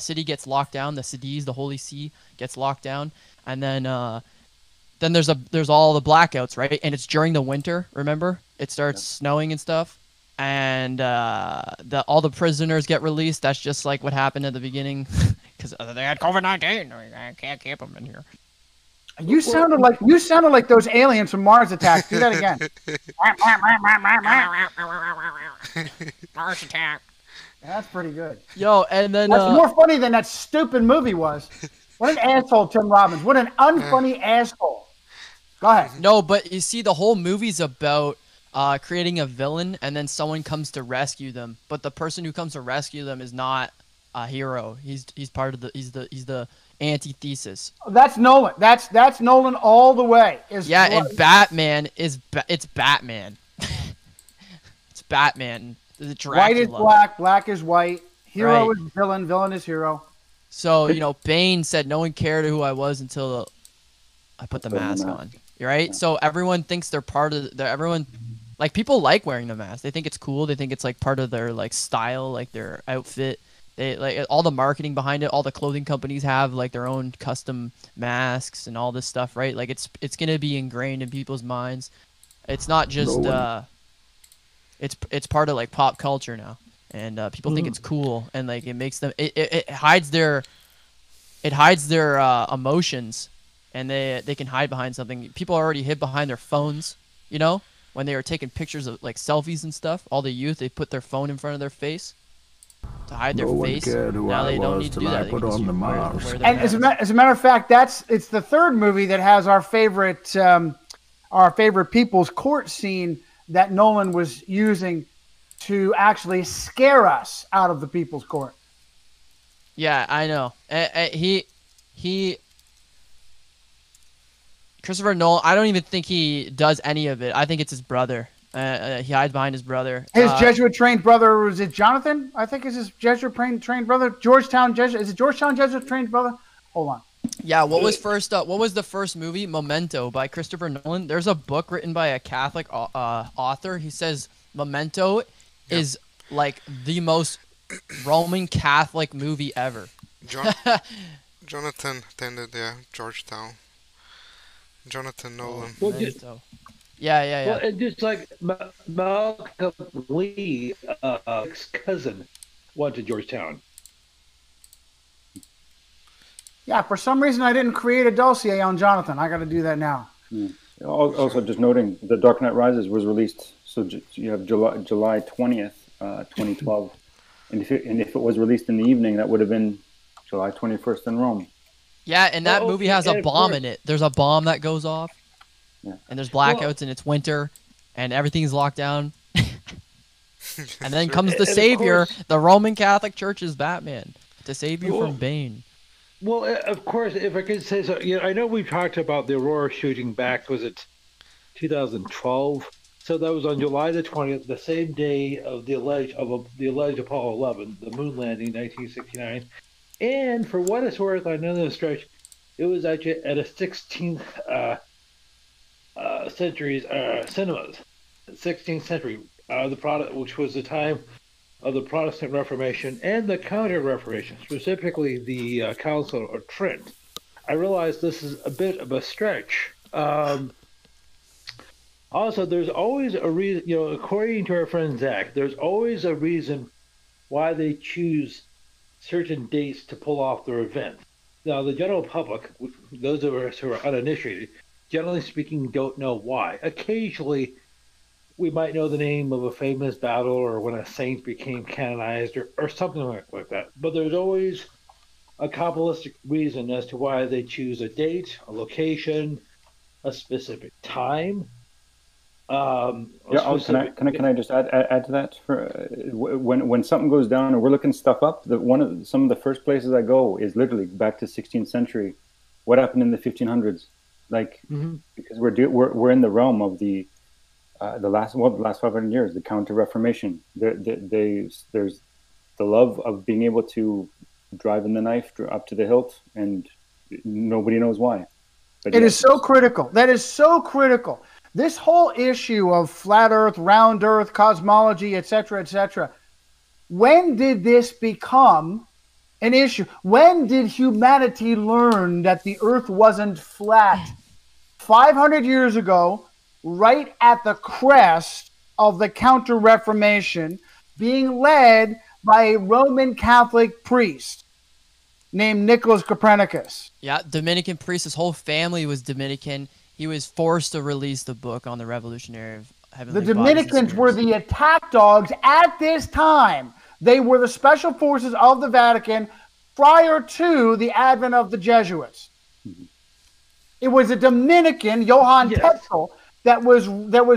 city gets locked down. The cities, the Holy See, gets locked down, and then there's all the blackouts, right? And it's during the winter. Remember, it starts snowing and stuff. And all the prisoners get released. That's just like what happened at the beginning, because they had COVID-19. I can't keep them in here. You sounded like those aliens from Mars Attacks. Do that again. Mars Attack. That's pretty good. Yo, and then that's more funny than that stupid movie was. What an asshole, Tim Robbins. What an unfunny asshole. Go ahead. No, but you see, the whole movie's about creating a villain, and then someone comes to rescue them. But the person who comes to rescue them is not a hero. He's part of the antithesis. That's Nolan. That's Nolan all the way. And Batman it's Batman. It's Batman. The Dracula. White is black, black is white. Hero is villain, villain is hero. So Bane said no one cared who I was until I put the mask on. Right? Yeah. So everyone thinks they're part of everyone. Like, people like wearing the mask. They think it's cool. They think it's like part of their like style, like their outfit. They like all the marketing behind it. All the clothing companies have like their own custom masks and all this stuff, right? Like it's gonna be ingrained in people's minds. It's not just it's part of like pop culture now, and people think it's cool, and like it makes them it hides their emotions, and they can hide behind something. People already hid behind their phones, when they were taking pictures of like selfies and stuff. All the youth, they put their phone in front of their face to hide their face. Now they don't need to do that. They can just and as a matter of fact, it's the third movie that has our favorite People's Court scene that Nolan was using to actually scare us out of the People's Court. Yeah, I know. Christopher Nolan, I don't even think he does any of it. I think it's his brother. He hides behind his brother. His Jesuit-trained brother, was it Jonathan? I think is his Jesuit-trained brother. Georgetown Jesuit-trained brother? Hold on. Yeah, what was the first movie? Memento by Christopher Nolan. There's a book written by a Catholic author. He says Memento is like the most Roman Catholic movie ever. Jonathan attended Georgetown. Jonathan Nolan. Yeah. Well, and just like Malcolm Lee, ex-cousin, went to Georgetown. Yeah, for some reason I didn't create a dossier on Jonathan. I got to do that now. Also, just noting, The Dark Knight Rises was released, so you have July 20th, 2012. And if it was released in the evening, that would have been July 21st in Rome. Yeah, and that movie has a bomb in it. There's a bomb that goes off, and there's blackouts, and it's winter, and everything's locked down. And then comes the Savior. The Roman Catholic Church is Batman to save you from Bane. Well, of course, if I could say so, I know we've talked about the Aurora shooting back. Was it 2012. So that was on July the 20th, the same day of the alleged Apollo 11, the moon landing, 1969. And for what it's worth, I know the stretch, it was actually at a 16th century's cinemas, 16th century, the product, which was the time of the Protestant Reformation and the Counter Reformation, specifically the Council of Trent. I realize this is a bit of a stretch. Also, there's always a reason, according to our friend Zach, there's always a reason why they choose certain dates to pull off their event. Now, the general public, those of us who are uninitiated, generally speaking, don't know why. Occasionally, we might know the name of a famous battle or when a saint became canonized or something like that. But there's always a Kabbalistic reason as to why they choose a date, a location, a specific time. Can I just add to that? When something goes down or we're looking stuff up, some of the first places I go is literally back to 16th century. What happened in the 1500s? Because we're in the realm of the last 500 years, the Counter Reformation. There's the love of being able to drive in the knife up to the hilt, and nobody knows why. But it is so critical. That is so critical. This whole issue of flat Earth, round Earth, cosmology, etc., when did this become an issue? When did humanity learn that the Earth wasn't flat? 500 years ago, right at the crest of the Counter-Reformation, being led by a Roman Catholic priest named Nicholas Copernicus. Yeah, Dominican priest. His whole family was Dominican. He was forced to release the book on the revolutionary of heavenly The Dominicans were the attack dogs at this time. They were the special forces of the Vatican prior to the advent of the Jesuits. It was a Dominican, Johann Tetzel, that was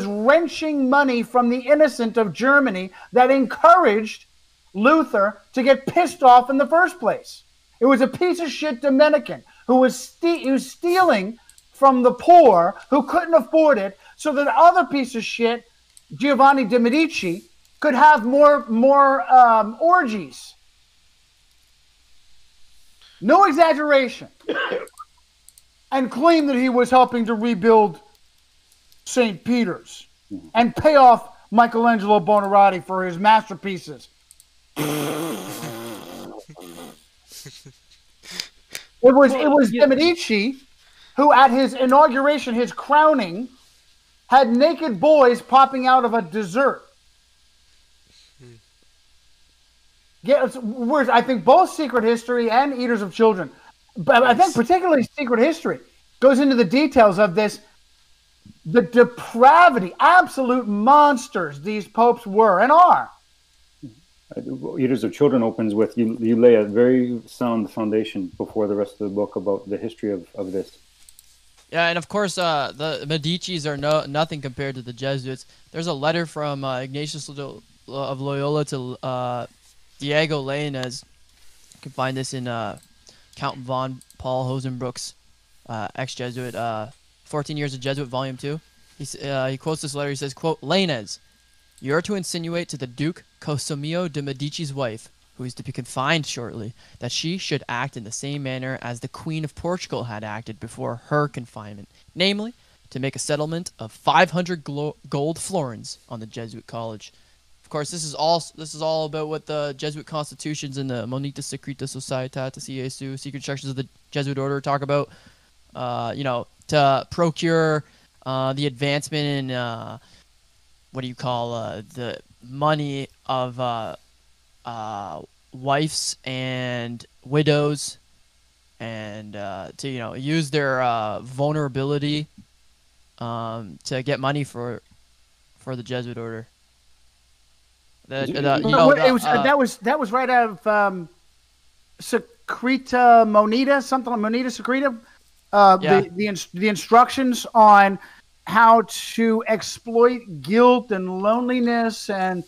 wrenching money from the innocent of Germany that encouraged Luther to get pissed off in the first place. It was a piece of shit Dominican who was stealing from the poor who couldn't afford it, so that other piece of shit, Giovanni de' Medici, could have more orgies. No exaggeration. And claim that he was helping to rebuild St. Peter's and pay off Michelangelo Buonarroti for his masterpieces. It was de' Medici who at his inauguration, his crowning, had naked boys popping out of a dessert. I think both Secret History and Eaters of Children, but I think particularly Secret History, goes into the details of this, the depravity, absolute monsters these popes were and are. Eaters of Children opens with, you lay a very sound foundation before the rest of the book about the history of this. Yeah, and of course, the Medicis are nothing compared to the Jesuits. There's a letter from Ignatius of Loyola to Diego Lainez. You can find this in Count von Paul Hosenbrook's ex-Jesuit, 14 Years of Jesuit, Volume 2. He quotes this letter. He says, quote, Lainez, you are to insinuate to the Duke Cosimo de' Medici's wife, who is to be confined shortly, that she should act in the same manner as the Queen of Portugal had acted before her confinement, namely, to make a settlement of 500 gold florins on the Jesuit college. Of course, this is all about what the Jesuit constitutions and the Monita Secreta Societatis Iesu, secret instructions of the Jesuit order, talk about, to procure the advancement in the money of wives and widows, and to use their vulnerability to get money for the Jesuit order. That was right out of Secreta Monita, something like Monita Secreta. The instructions on how to exploit guilt and loneliness and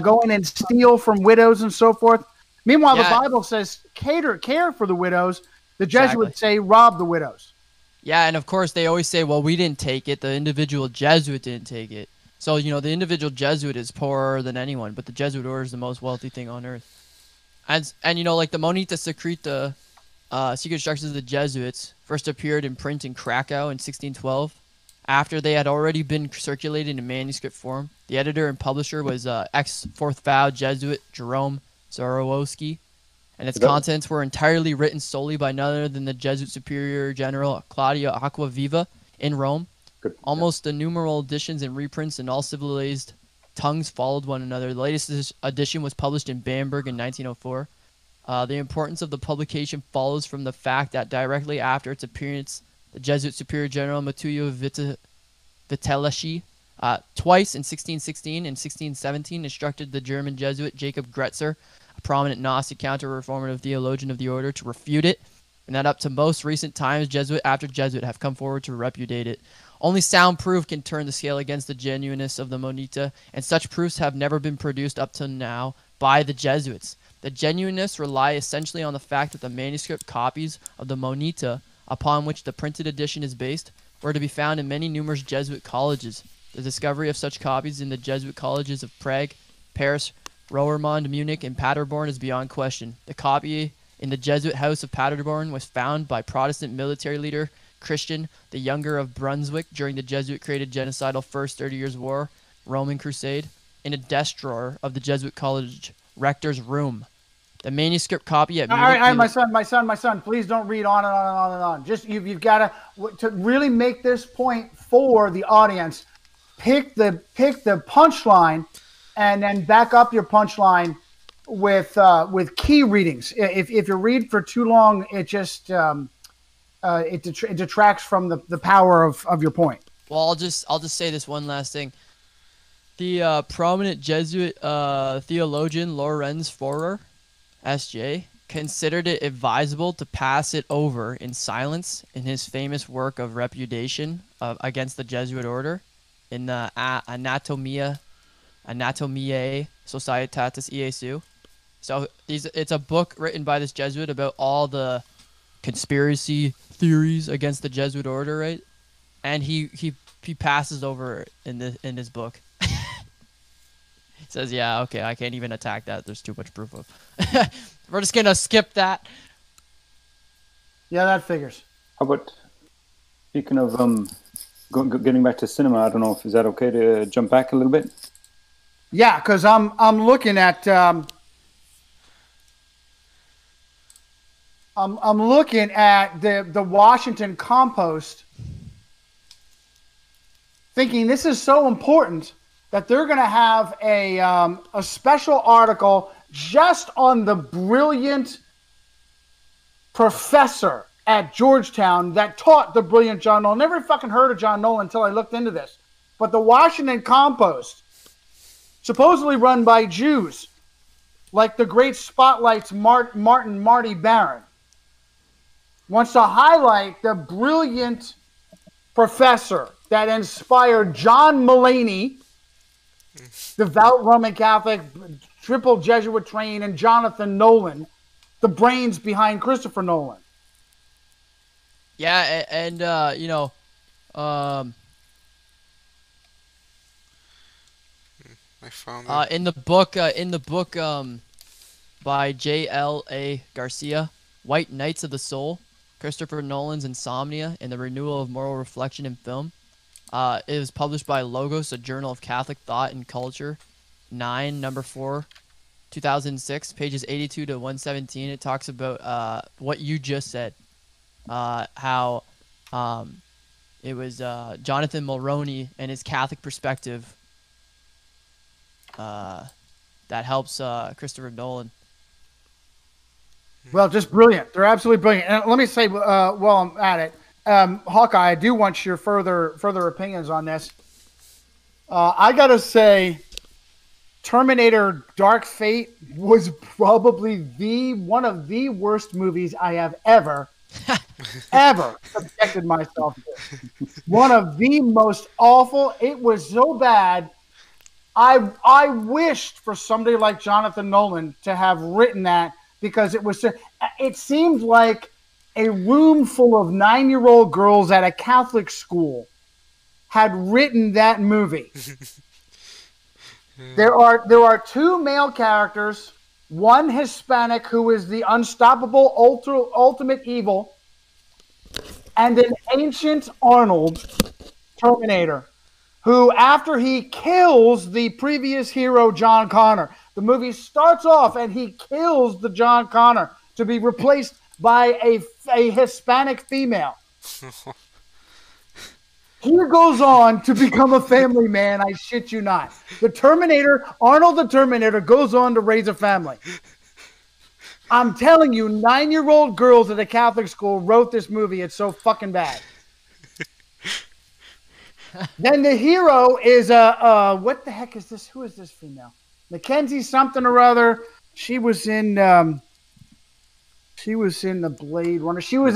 go in and steal from widows and so forth. Meanwhile, the Bible says care for the widows. The Jesuits say rob the widows. Yeah, and of course they always say, well, we didn't take it. The individual Jesuit didn't take it. So, the individual Jesuit is poorer than anyone, but the Jesuit order is the most wealthy thing on earth. And like the Monita Secreta, Secret Instructions of the Jesuits, first appeared in print in Krakow in 1612. After they had already been circulated in manuscript form, the editor and publisher was ex-Fourth Vow Jesuit Jerome Zorowski, and its contents were entirely written solely by none other than the Jesuit Superior General Claudio Acquaviva in Rome. Good. Almost innumerable editions and reprints in all civilized tongues followed one another. The latest edition was published in Bamberg in 1904. The importance of the publication follows from the fact that directly after its appearance, the Jesuit Superior General Matuio Vitelleschi, twice in 1616 and 1617, instructed the German Jesuit Jacob Gretzer, a prominent Gnostic counter-reformative theologian of the order, to refute it, and that up to most recent times, Jesuit after Jesuit have come forward to repudiate it. Only sound proof can turn the scale against the genuineness of the Monita, and such proofs have never been produced up to now by the Jesuits. The genuineness rely essentially on the fact that the manuscript copies of the Monita, upon which the printed edition is based, were to be found in many numerous Jesuit colleges. The discovery of such copies in the Jesuit colleges of Prague, Paris, Roermond, Munich, and Paderborn is beyond question. The copy in the Jesuit house of Paderborn was found by Protestant military leader Christian the Younger of Brunswick during the Jesuit-created genocidal First 30 Years' War, Roman Crusade, in a desk drawer of the Jesuit college rector's room. The manuscript copy at Munich... All right, my son, please don't read on and on and on and on. Just you've got to really make this point for the audience. Pick the punchline, and then back up your punchline with key readings. If you read for too long, it just it detracts from the power of your point. Well, I'll just say this one last thing. The prominent Jesuit theologian Lorenz Forer, S.J., considered it advisable to pass it over in silence in his famous work of repudiation against the Jesuit order in the Anatomiae Societatis Iesu. So it's a book written by this Jesuit about all the conspiracy theories against the Jesuit order, right? And he passes over in his book. He says, yeah, okay, I can't even attack that. There's too much proof of. We're just going to skip that. Yeah, that figures. How about, speaking of getting back to cinema, I don't know if is that okay to jump back a little bit? Yeah, because I'm looking at I'm looking at the Washington Compost, thinking this is so important that they're going to have a special article just on the brilliant professor at Georgetown that taught the brilliant John Nolan. Never fucking heard of John Nolan until I looked into this. But the Washington Compost, supposedly run by Jews, like the great Spotlight's Marty Baron, wants to highlight the brilliant professor that inspired John Mulaney, devout Roman Catholic, triple Jesuit trained, and Jonathan Nolan, the brains behind Christopher Nolan. Yeah, and I found it. in the book by J.L.A. Garcia, White Knights of the Soul, Christopher Nolan's Insomnia and the Renewal of Moral Reflection in Film. It was published by Logos, a journal of Catholic thought and culture, 9, number 4, 2006, pages 82 to 117. It talks about what you just said, how it was Jonathan Mulroney and his Catholic perspective that helps Christopher Nolan. Well, just brilliant. They're absolutely brilliant. And let me say, while I'm at it, Hawkeye, I do want your further opinions on this. I gotta say, Terminator: Dark Fate was probably one of the worst movies I have ever subjected myself to. One of the most awful. It was so bad. I wished for somebody like Jonathan Nolan to have written that, because it seemed like a room full of 9-year-old girls at a Catholic school had written that movie. There are two male characters, one Hispanic who is the unstoppable ultimate evil, and an ancient Arnold Terminator, who, after he kills the previous hero, John Connor, the movie starts off and he kills the John Connor to be replaced by a Hispanic female. He goes on to become a family man, I shit you not. The Terminator, Arnold the Terminator, goes on to raise a family. I'm telling you, 9-year-old girls at a Catholic school wrote this movie. It's so fucking bad. Then the hero is what the heck is this? Who is this female? Mackenzie something or other. She was in the Blade Runner. She was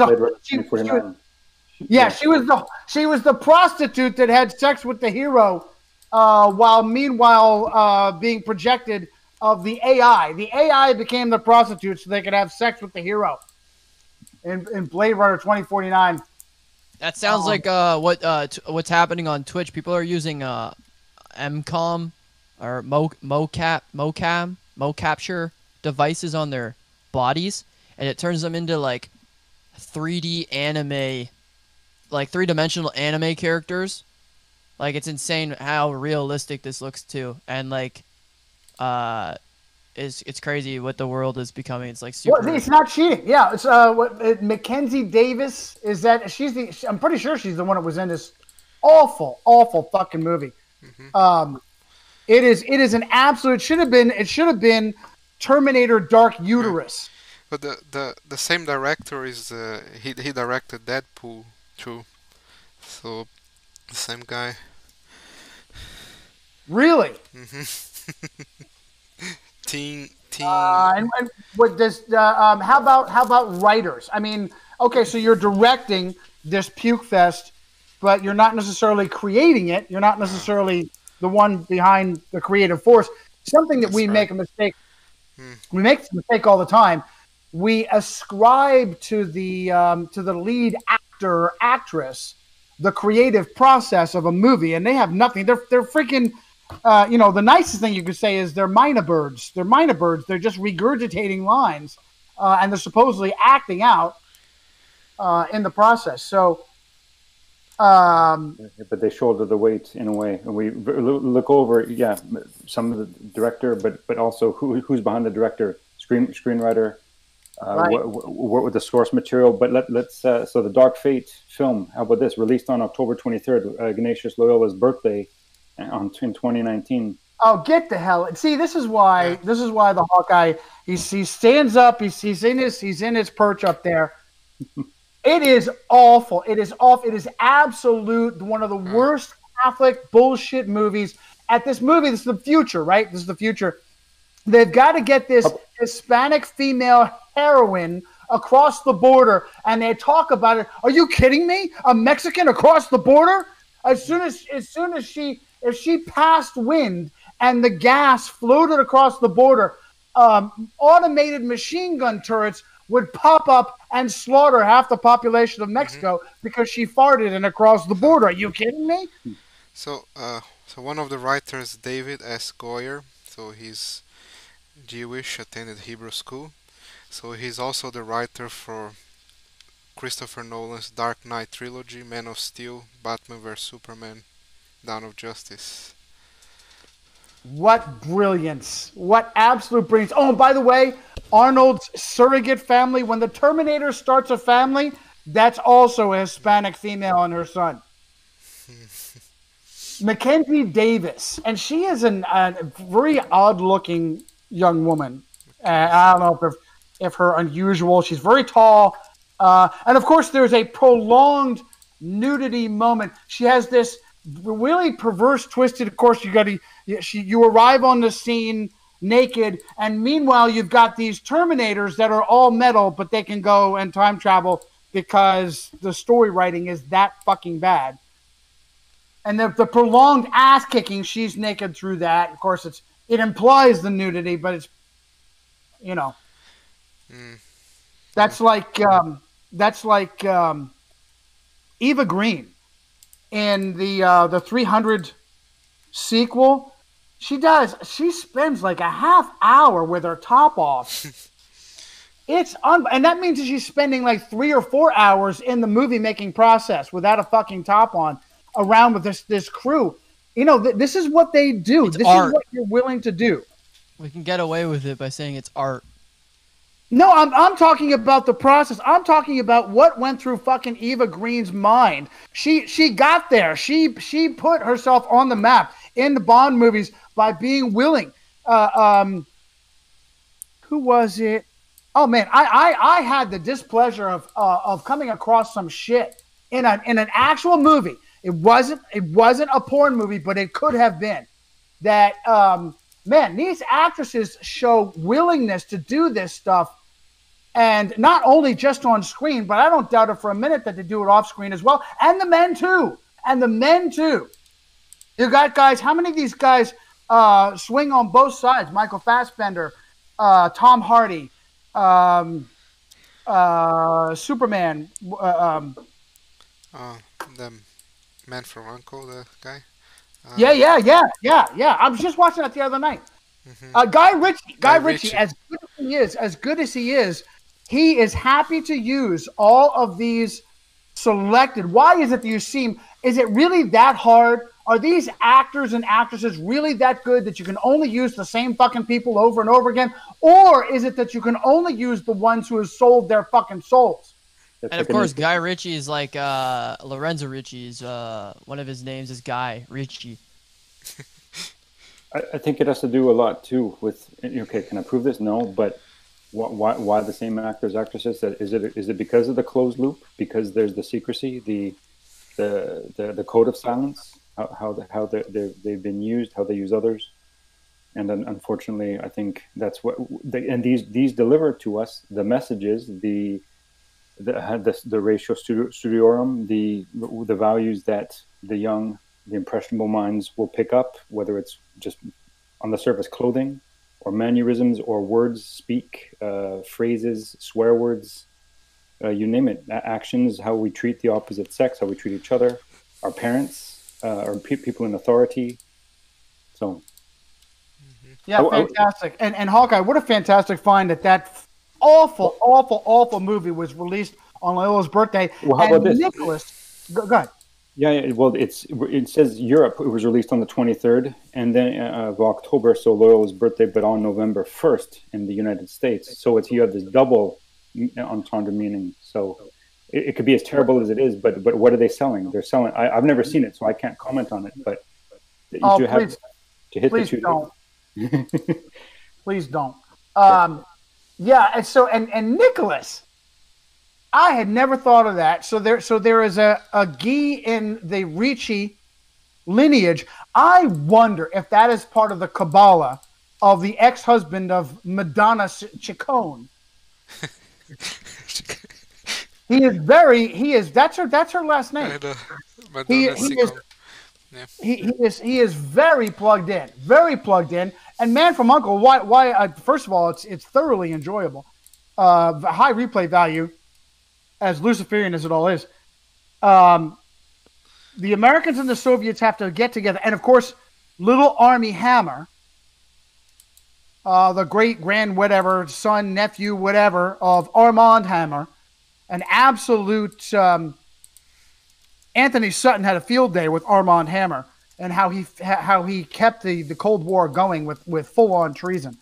she was the prostitute that had sex with the hero while meanwhile being projected of the AI. The AI became the prostitute so they could have sex with the hero in Blade Runner 2049. That sounds like what's happening on Twitch. People are using MCOM or mocapture devices on their bodies, and it turns them into like 3D anime, like three-dimensional anime characters. Like, it's insane how realistic this looks too, and like it's crazy what the world is becoming. It's like super. Well, it's not cheating. Yeah, it's Mackenzie Davis is that I'm pretty sure she's the one that was in this awful fucking movie. Mm-hmm. It is an absolute. It should have been Terminator Dark Uterus. But the same director is he directed Deadpool too, so the same guy. Really? Mm-hmm. Teen. And what does how about writers? I mean, okay, so you're directing this puke fest, but you're not necessarily creating it. You're not necessarily the one behind the creative force. Something that we make a mistake. We make a mistake all the time. We ascribe to the lead actor or actress the creative process of a movie, and they have nothing. They're freaking. The nicest thing you could say is they're minor birds. They're minor birds. They're just regurgitating lines, and they're supposedly acting out in the process. So, but they shoulder the weight in a way. And we look over, some of the director, but also who's behind the director, screenwriter, right. what with the source material. But let's so the Dark Fate film. How about this? Released on October 23rd, Ignatius Loyola's birthday. In 2019. Oh, get the hell! See, this is why the Hawkeye he stands up. He's in his perch up there. It is awful. It is awful. It is absolute one of the worst Catholic bullshit movies. This is the future, right? This is the future. They've got to get this Hispanic female heroine across the border, and they talk about it. Are you kidding me? A Mexican across the border? As soon as if she passed wind and the gas floated across the border, automated machine gun turrets would pop up and slaughter half the population of Mexico because she farted and across the border. Are you kidding me? So one of the writers, David S. Goyer, so he's Jewish, attended Hebrew school. So he's also the writer for Christopher Nolan's Dark Knight trilogy, Man of Steel, Batman vs Superman, Dawn of Justice. What brilliance. What absolute brilliance. Oh, and by the way, Arnold's surrogate family, when the Terminator starts a family, that's also a Hispanic female and her son. Mackenzie Davis. And she is a very odd-looking young woman. I don't know if her unusual. She's very tall. And, of course, there's a prolonged nudity moment. She has this really perverse, twisted. Of course, you arrive on the scene naked, and meanwhile you've got these Terminators that are all metal, but they can go and time travel because the story writing is that fucking bad. And the prolonged ass kicking, she's naked through that. Of course, it implies the nudity, but it's that's like Eva Green in the 300 sequel. She spends like a half hour with her top off. And that means that she's spending like 3 or 4 hours in the movie making process without a fucking top on, around with this crew. You know, this is what they do. It's this art. is what you're willing to do. We can get away with it by saying it's art. No, I'm talking about the process. I'm talking about what went through fucking Eva Green's mind. She got there. She put herself on the map in the Bond movies by being willing. Who was it? Oh man, I had the displeasure of coming across some shit in an actual movie. It wasn't a porn movie, but it could have been. That man, these actresses show willingness to do this stuff. And not only just on screen, but I don't doubt it for a minute that they do it off screen as well. And the men too. You got guys, how many of these guys swing on both sides? Michael Fassbender, Tom Hardy, Superman. The Man from U.N.C.L.E., the guy. Yeah. I was just watching that the other night. Guy Ritchie, as good as he is, he is happy to use all of these selected. Why is it that you see him? Is it really that hard? Are these actors and actresses really that good that you can only use the same fucking people over and over again? Or is it that you can only use the ones who have sold their fucking souls? And of course, Guy Ritchie is like Lorenzo Ritchie's. One of his names is Guy Ritchie. I think it has to do a lot too with, okay, can I prove this? No, but why the same actors, actresses? Is it because of the closed loop? Because there's the secrecy, the code of silence, how they've been used, how they use others, and then unfortunately, I think that's what these deliver to us the messages, the ratio studiorum, the values that the young, the impressionable minds will pick up, whether it's just on the surface clothing or mannerisms or words, speak, phrases, swear words, you name it, actions, how we treat the opposite sex, how we treat each other, our parents, or people in authority. So, yeah, fantastic. And Hawkeye, what a fantastic find that awful movie was released on Lola's birthday. Well, how about this? Nicholas, go ahead. Yeah. Well, it says Europe. It was released on the 23rd, and then of October, so Loyal's birthday, but on November 1st in the United States. So you have this double entendre meaning. So it could be as terrible as it is, but what are they selling? They're selling. I've never seen it, so I can't comment on it. But you have to hit the two. Don't. Please don't. Yeah, and so and Nicholas. I had never thought of that. So there is a Guy in the Ricci lineage. I wonder if that is part of the Kabbalah of the ex-husband of Madonna Ciccone. That's her last name. He is very plugged in. And Man from U.N.C.L.E., why first of all, it's thoroughly enjoyable. High replay value, as Luciferian as it all is. The Americans and the Soviets have to get together. And, of course, Little Army Hammer, the great-grand whatever, son, nephew, whatever, of Armand Hammer, an absolute Anthony Sutton had a field day with Armand Hammer and how he kept the Cold War going with full-on treason.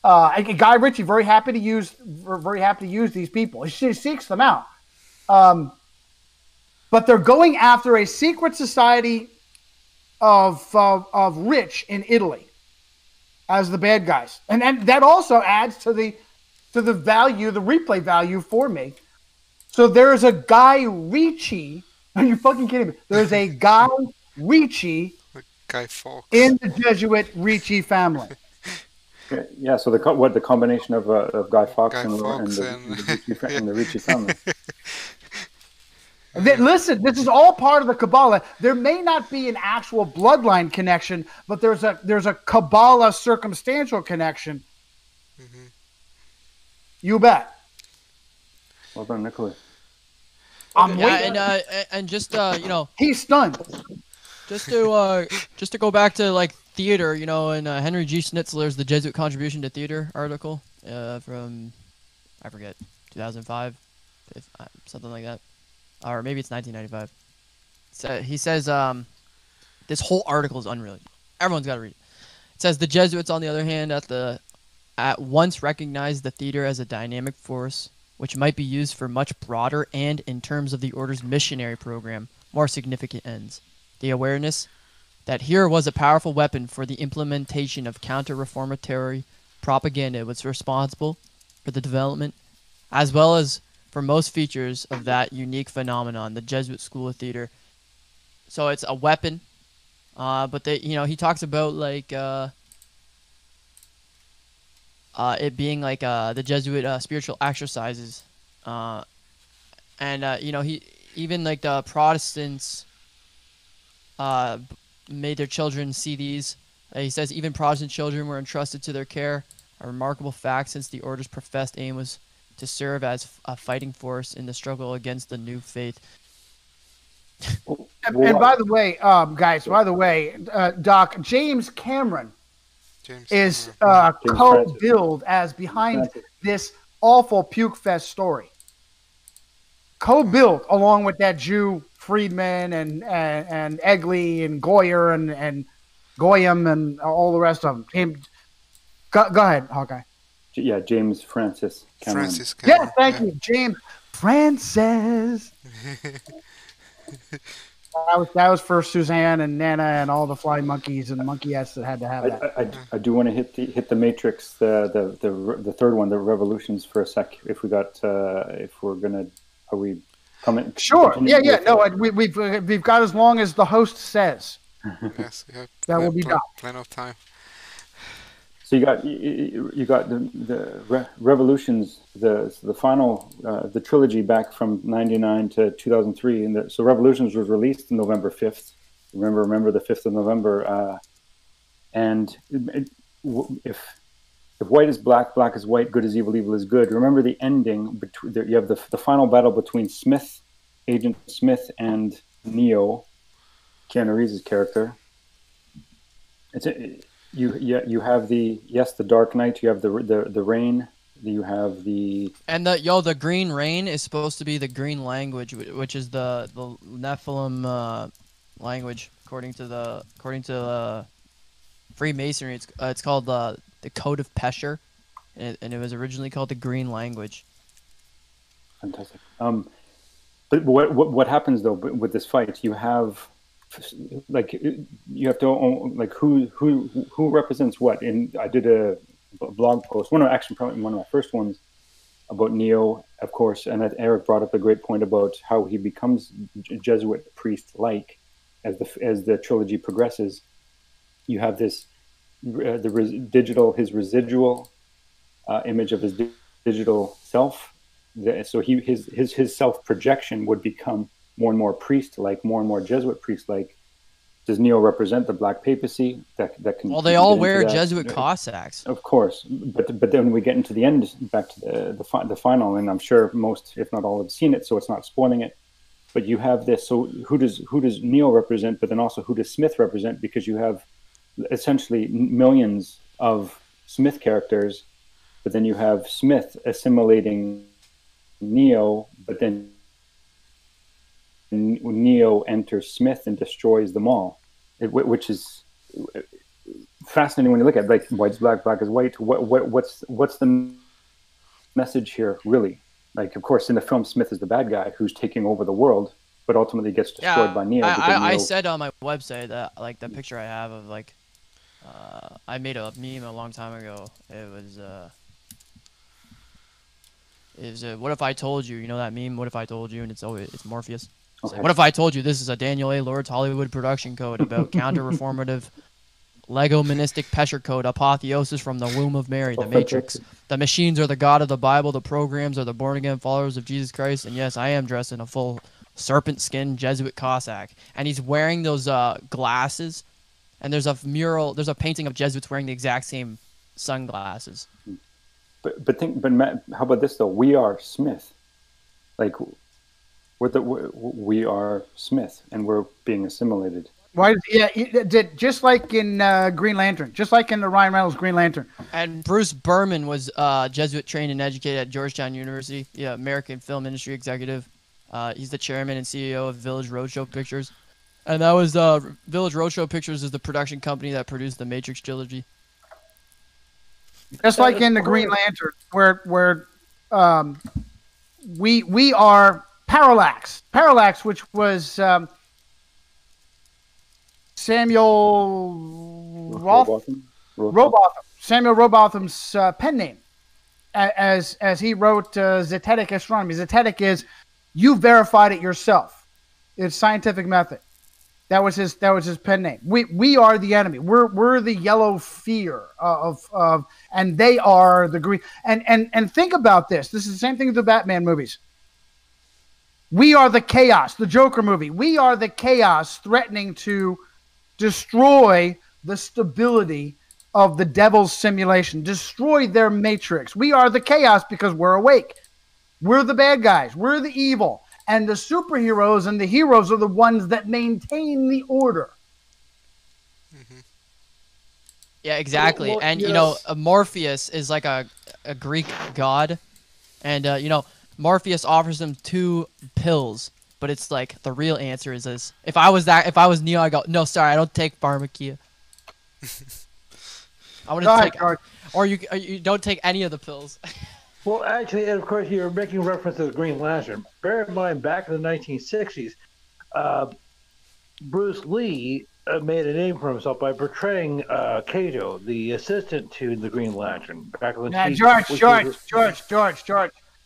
Guy Ritchie very happy to use these people. He seeks them out, but they're going after a secret society of rich in Italy as the bad guys, and that also adds to the value, the replay value for me. So there's a Guy Ritchie. Are you fucking kidding me? There's a Guy Ritchie Guy Fawkes in the Jesuit Ritchie family. Yeah, so the combination of Guy Fawkes and the Ritchie family. Listen, this is all part of the Kabbalah. There may not be an actual bloodline connection, but there's a Kabbalah circumstantial connection. Mm-hmm. You bet. Well done, Nicholas. I'm Yeah, waiting. and just you know, He's stunned. just to go back to like theater, you know, in Henry G. Schnitzler's "The Jesuit Contribution to Theater" article from I forget 2005, something like that, or maybe it's 1995. So he says this whole article is unreal. Everyone's got to read it. It says the Jesuits, on the other hand, at once recognized the theater as a dynamic force which might be used for much broader and, in terms of the order's missionary program, more significant ends. The awareness that here was a powerful weapon for the implementation of counter-reformatory propaganda was responsible for the development, as well as for most features of that unique phenomenon, the Jesuit School of Theater. So it's a weapon, but he talks about like it being like the Jesuit spiritual exercises, and he even like the Protestants made their children see these. He says even Protestant children were entrusted to their care, a remarkable fact since the order's professed aim was to serve as a fighting force in the struggle against the new faith. And by the way, guys, Doc, James Cameron is co-billed as behind this awful puke fest story. Co-billed along with that Jew Friedman and Egley and Goyer and Goyam and all the rest of them. Go ahead, Hawkeye. Yeah, James Francis Cameron. Yeah, thank you, James Francis. That was for Suzanne and Nana and all the flying monkeys and monkeyettes that had to have that. I do want to hit the Matrix, the third one, the Revolutions, for a sec. If we got, if we're gonna, are we coming? Sure. Yeah. No, we've got as long as the host says. Yes. Yeah. That will be done. Plenty of time. So you got the Revolutions, the final the trilogy back from '99 to 2003, and so Revolutions was released on November 5th. Remember the 5th of November. And if white is black, black is white, good is evil, evil is good. Remember the ending. You have the final battle between Agent Smith, and Neo, Keanu Reeves' character. You have the Dark Knight. You have the rain. You have the the green rain is supposed to be the green language, which is the Nephilim language according to Freemasonry. It's called the Code of Pesher, and it was originally called the Green Language. Fantastic. But what happens though with this fight? You have who represents what? And I did a blog post, probably one of my first ones, about Neo, of course, and Eric brought up a great point about how he becomes Jesuit priest-like as the trilogy progresses. You have this his residual image of his digital self. So his self projection would become more and more priest-like, more and more Jesuit priest-like. Does Neo represent the Black Papacy? That can. Well, they all wear Jesuit Cossacks. Of course, but then when we get into the end, back to the final, and I'm sure most, if not all, have seen it, so it's not spoiling it. But you have this. So who does Neo represent? But then also who does Smith represent? Because you have essentially millions of Smith characters, but then you have Smith assimilating Neo, but then Neo enters Smith and destroys them all, which is fascinating when you look at like white is black, black is white. What's the message here really? Like, of course, in the film, Smith is the bad guy who's taking over the world, but ultimately gets destroyed by Neo. I said on my website that like the picture I have of like I made a meme a long time ago. It was what if I told you? You know that meme? What if I told you? And it's Morpheus. Okay. What if I told you this is a Daniel A. Lords Hollywood production code about counter-reformative Lego monistic Pesher code, apotheosis from the womb of Mary, the Matrix. The machines are the God of the Bible. The programs are the born-again followers of Jesus Christ. And yes, I am dressed in a full serpent skin Jesuit Cossack. And he's wearing those glasses. And there's a painting of Jesuits wearing the exact same sunglasses. But Matt, how about this though? We are Smith. Like we are Smith, and we're being assimilated. Why? Yeah, just like in Green Lantern, just like in the Ryan Reynolds Green Lantern. And Bruce Berman was Jesuit trained and educated at Georgetown University. Yeah, American film industry executive. He's the chairman and CEO of Village Roadshow Pictures. And that was Village Roadshow Pictures is the production company that produced the Matrix trilogy. Just like in the Green Lantern, where we are Parallax, which was Samuel Samuel Rowbotham's pen name, as he wrote Zetetic Astronomy. Zetetic is you verified it yourself. It's scientific method. That was his pen name. We are the enemy. We're the yellow fear of and they are the green. And think about this. This is the same thing with the Batman movies. We are the chaos, the Joker movie. We are the chaos threatening to destroy the stability of the devil's simulation, destroy their matrix. We are the chaos because we're awake. We're the bad guys. We're the evil. And the superheroes and the heroes are the ones that maintain the order. Mm-hmm. Yeah, exactly. Well, and, you know, Morpheus is like a Greek god. And, you know, Morpheus offers him 2 pills. But it's like the real answer is this. If I was Neo, I go, no, sorry, I don't take pharmakia. I want to take, or you don't take any of the pills. Well, actually, and of course, you're making reference to the Green Lantern. Bear in mind, back in the 1960s, Bruce Lee made a name for himself by portraying Kato, the assistant to the Green Lantern. Back when George.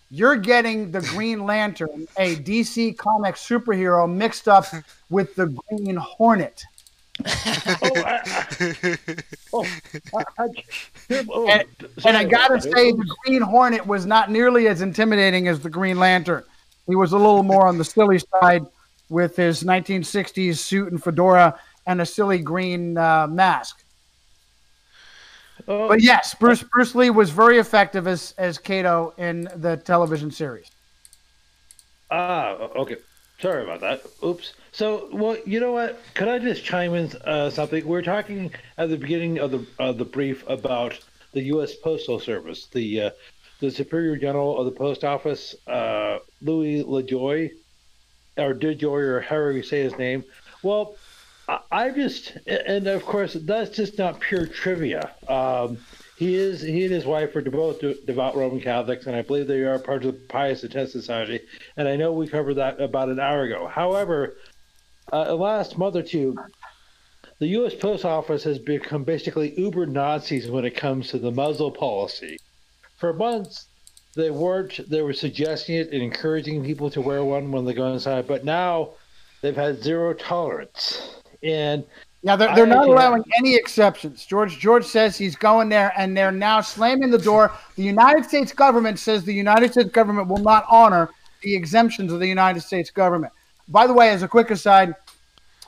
You're getting the Green Lantern, a DC comic superhero, mixed up with the Green Hornet. And I gotta say, the Green Hornet was not nearly as intimidating as the Green Lantern. He was a little more on the silly side with his 1960s suit and fedora and a silly green mask. But yes, Bruce Lee was very effective as Kato in the television series. Okay. Sorry about that. Oops. So, well, you know what? Could I just chime in something? We were talking at the beginning of the brief about the U.S. Postal Service, the Superior General of the Post Office, Louis LaJoy, or DeJoy, or however you say his name. Well, I just, and of course, that's just not pure trivia. He and his wife are both devout Roman Catholics, and I believe they are part of the Pious X Society. And I know we covered that about an hour ago. However, the last month or two, the U.S. Post Office has become basically uber Nazis when it comes to the muzzle policy. For months, they were suggesting it and encouraging people to wear one when they go inside, but now they've had zero tolerance. And now they're not allowing any exceptions. George says he's going there, and they're now slamming the door. The United States government says the United States government will not honor the exemptions of the United States government. By the way, as a quick aside,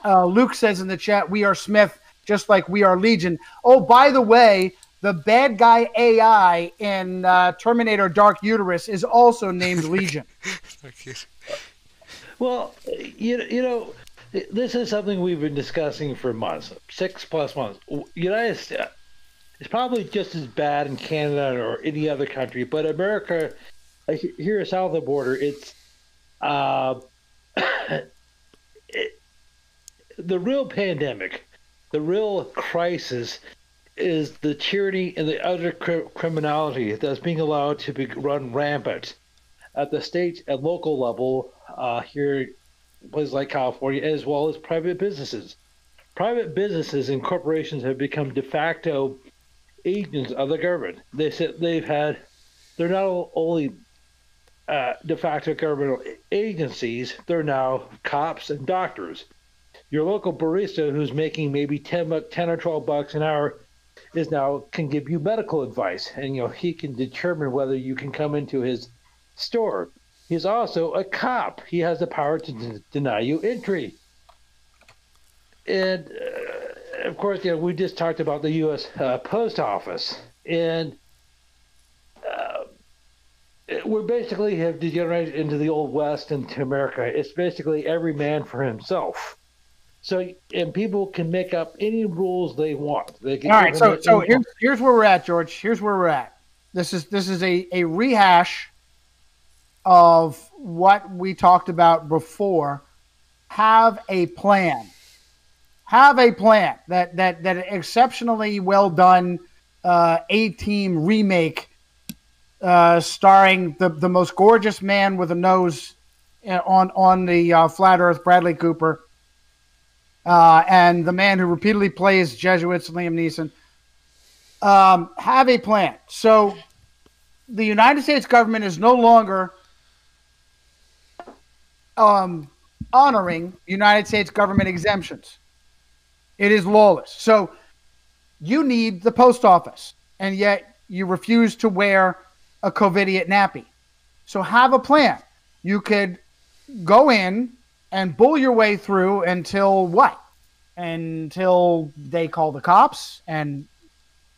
Luke says in the chat, we are Smith, just like we are Legion. Oh, by the way, the bad guy AI in Terminator Dark Uterus is also named Legion. Well, you know, this is something we've been discussing for months, 6+ months. United States, it's probably just as bad in Canada or any other country, but America, here south of the border, it's the real pandemic, the real crisis is the tyranny and the utter criminality that's being allowed to run rampant at the state and local level here in places like California, as well as private businesses. Private businesses and corporations have become de facto agents of the government. They're not only de facto governmental agencies, they're now cops and doctors. Your local barista who's making maybe 10 or $12 an hour can give you medical advice, and he can determine whether you can come into his store. He's also a cop. He has the power to deny you entry. And of course, we just talked about the U.S. Post Office, and we basically have degenerated into the old West and to America. It's basically every man for himself. So, and people can make up any rules they want. They can All right, so here's where we're at, George. Here's where we're at. This is a rehash of what we talked about before. Have a plan. Have a plan. That exceptionally well done A-Team remake starring the most gorgeous man with a nose on the Flat Earth, Bradley Cooper, and the man who repeatedly plays Jesuits, Liam Neeson. Have a plan. So the United States government is no longer honoring United States government exemptions. It is lawless. So you need the post office, and yet you refuse to wear a COVIDiot nappy. So have a plan. You could go in and bull your way through until what? Until they call the cops and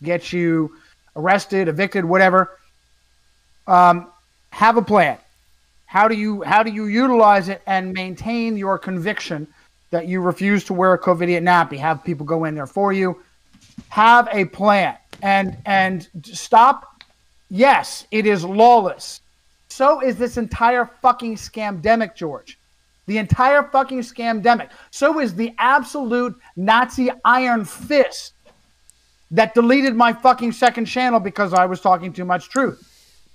get you arrested, evicted, whatever. Have a plan. How do you utilize it and maintain your conviction that you refuse to wear a COVIDiot nappy? Have people go in there for you. Have a plan and stop. Yes, it is lawless. So is this entire fucking scamdemic, George. The entire fucking scamdemic. So is the absolute Nazi iron fist that deleted my fucking second channel because I was talking too much truth.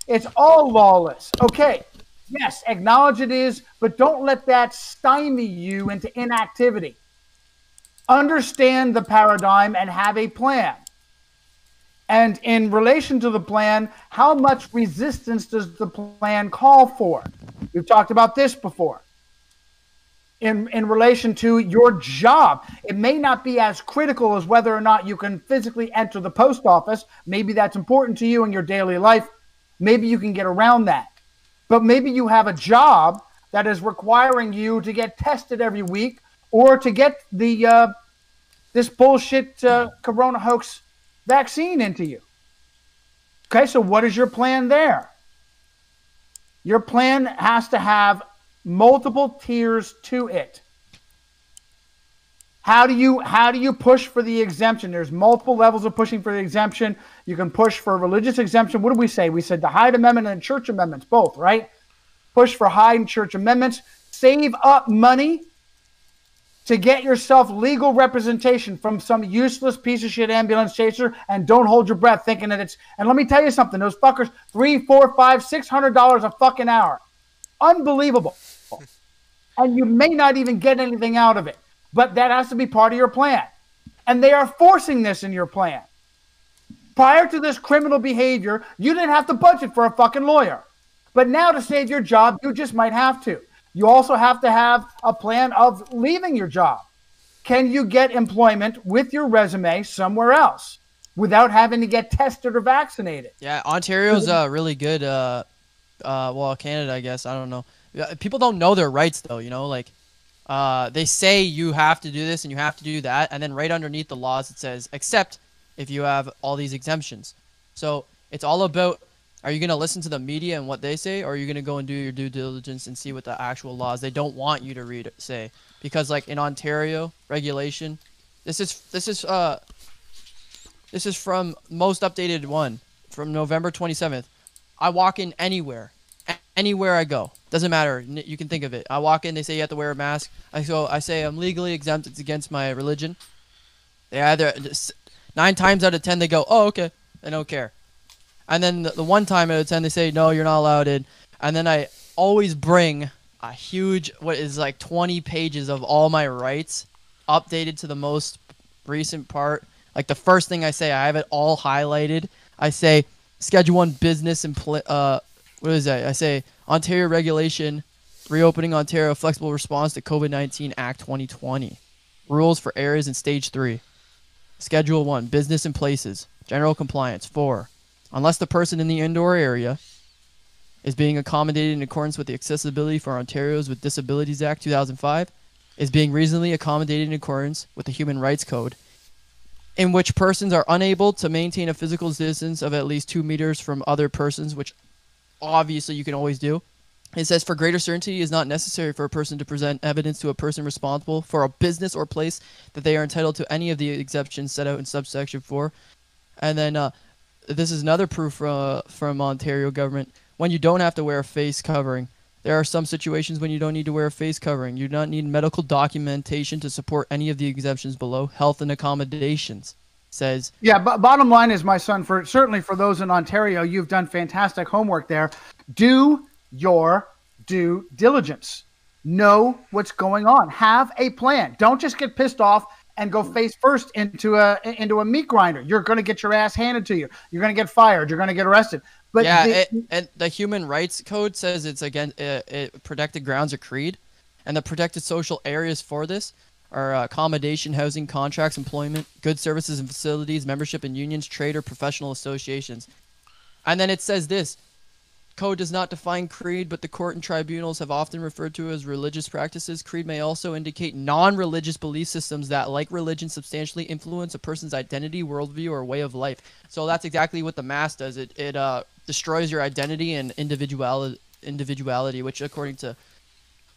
It's all lawless. Okay, yes, acknowledge it is, but don't let that stymie you into inactivity. Understand the paradigm and have a plan. And in relation to the plan, how much resistance does the plan call for? We've talked about this before. In relation to your job, it may not be as critical as whether or not you can physically enter the post office. Maybe that's important to you in your daily life. Maybe you can get around that. But maybe you have a job that is requiring you to get tested every week or to get the this bullshit corona hoax vaccine into you. Okay, so what is your plan there? Your plan has to have multiple tiers to it. How do you push for the exemption? There's multiple levels of pushing for the exemption. You can push for religious exemption. What did we say? We said the Hyde Amendment and Church Amendments, both, right? Push for Hyde and Church Amendments. Save up money to get yourself legal representation from some useless piece of shit ambulance chaser, and don't hold your breath thinking that it's. And let me tell you something: those fuckers, $300, $400, $500, $600 a fucking hour, unbelievable. And you may not even get anything out of it, but that has to be part of your plan. And they are forcing this in your plan. Prior to this criminal behavior, you didn't have to budget for a fucking lawyer, but now to save your job, you just might have to. You also have to have a plan of leaving your job. Can you get employment with your resume somewhere else without having to get tested or vaccinated? Yeah, Ontario's really good. Well, Canada, I guess. I don't know. People don't know their rights, though, you know? Like, they say you have to do this and you have to do that, and then right underneath the laws it says, except if you have all these exemptions. So it's all about, are you going to listen to the media and what they say, or are you going to go and do your due diligence and see what the actual laws they don't want you to read say? Because like in Ontario regulation, this is from most updated one from November 27th. I walk in anywhere I go, doesn't matter. You can think of it. I walk in, they say you have to wear a mask. I say I'm legally exempt. It's against my religion. They either 9 times out of 10 they go, oh okay, they don't care. And then the 1 time out of 10 they say no, you're not allowed in. And then I always bring a huge, what is like 20 pages of all my rights, updated to the most recent part. Like the first thing I say, I have it all highlighted. I say Schedule 1 business and what is that? I say Ontario regulation, reopening Ontario, flexible response to COVID-19 Act 2020, rules for areas in Stage 3. Schedule 1 business and places, general compliance. 4, unless the person in the indoor area is being accommodated in accordance with the Accessibility for Ontarios with Disabilities Act 2005, is being reasonably accommodated in accordance with the Human Rights Code, in which persons are unable to maintain a physical distance of at least 2 meters from other persons, which obviously you can always do. It says, for greater certainty, it is not necessary for a person to present evidence to a person responsible for a business or place that they are entitled to any of the exceptions set out in subsection 4. And then this is another proof from Ontario government. When you don't have to wear a face covering, there are some situations when you don't need to wear a face covering. You do not need medical documentation to support any of the exemptions below. Health and accommodations says. Yeah, but bottom line is, my son, certainly for those in Ontario, you've done fantastic homework there. Do your due diligence. Know what's going on. Have a plan. Don't just get pissed off and go face first into a meat grinder. You're going to get your ass handed to you. You're going to get fired. You're going to get arrested. But yeah, and the Human Rights Code says it's against protected grounds of creed, and the protected social areas for this are accommodation, housing, contracts, employment, goods, services, and facilities, membership in unions, trade, or professional associations. And then it says this. Code does not define creed, but the court and tribunals have often referred to it as religious practices. Creed may also indicate non-religious belief systems that, like religion, substantially influence a person's identity, worldview, or way of life. So that's exactly what the Mass does. It destroys your identity and individuality, which, according to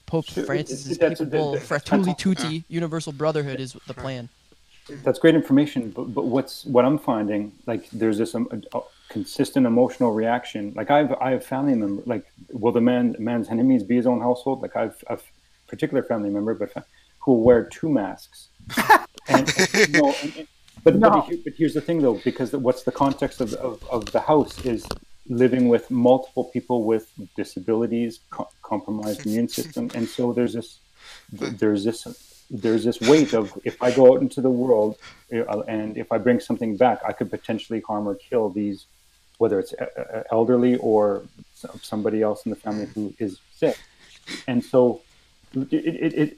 Pope Francis's people, Fratelli Tutti, universal brotherhood is the plan. That's great information, but what I'm finding, like, there's this consistent emotional reaction. Like I have family members, like, will the man's enemies be his own household? Like I've a particular family member, but who will wear 2 masks. But here's the thing, though, because what's the context of the house is living with multiple people with disabilities, compromised immune system, and so there's this weight of, if I go out into the world and if I bring something back, I could potentially harm or kill these, whether it's elderly or somebody else in the family who is sick. And so to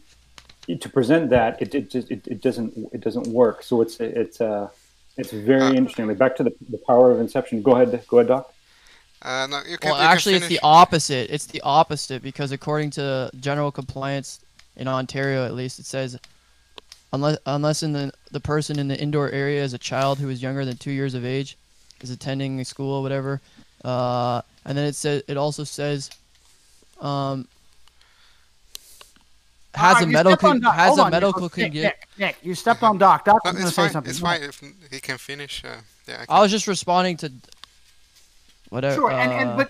present that, it doesn't work. So it's very interesting. Like, back to the power of inception. Go ahead, Doc. No, well, actually, it's the opposite. It's the opposite, because according to general compliance in Ontario, at least, it says unless in the person in the indoor area is a child who is younger than 2 years of age, is attending a school or whatever, and then it also says has a medical condition. Nick, you stepped on Doc. Doc was going to say something. It's fine if he can finish. I was just responding to whatever. Sure,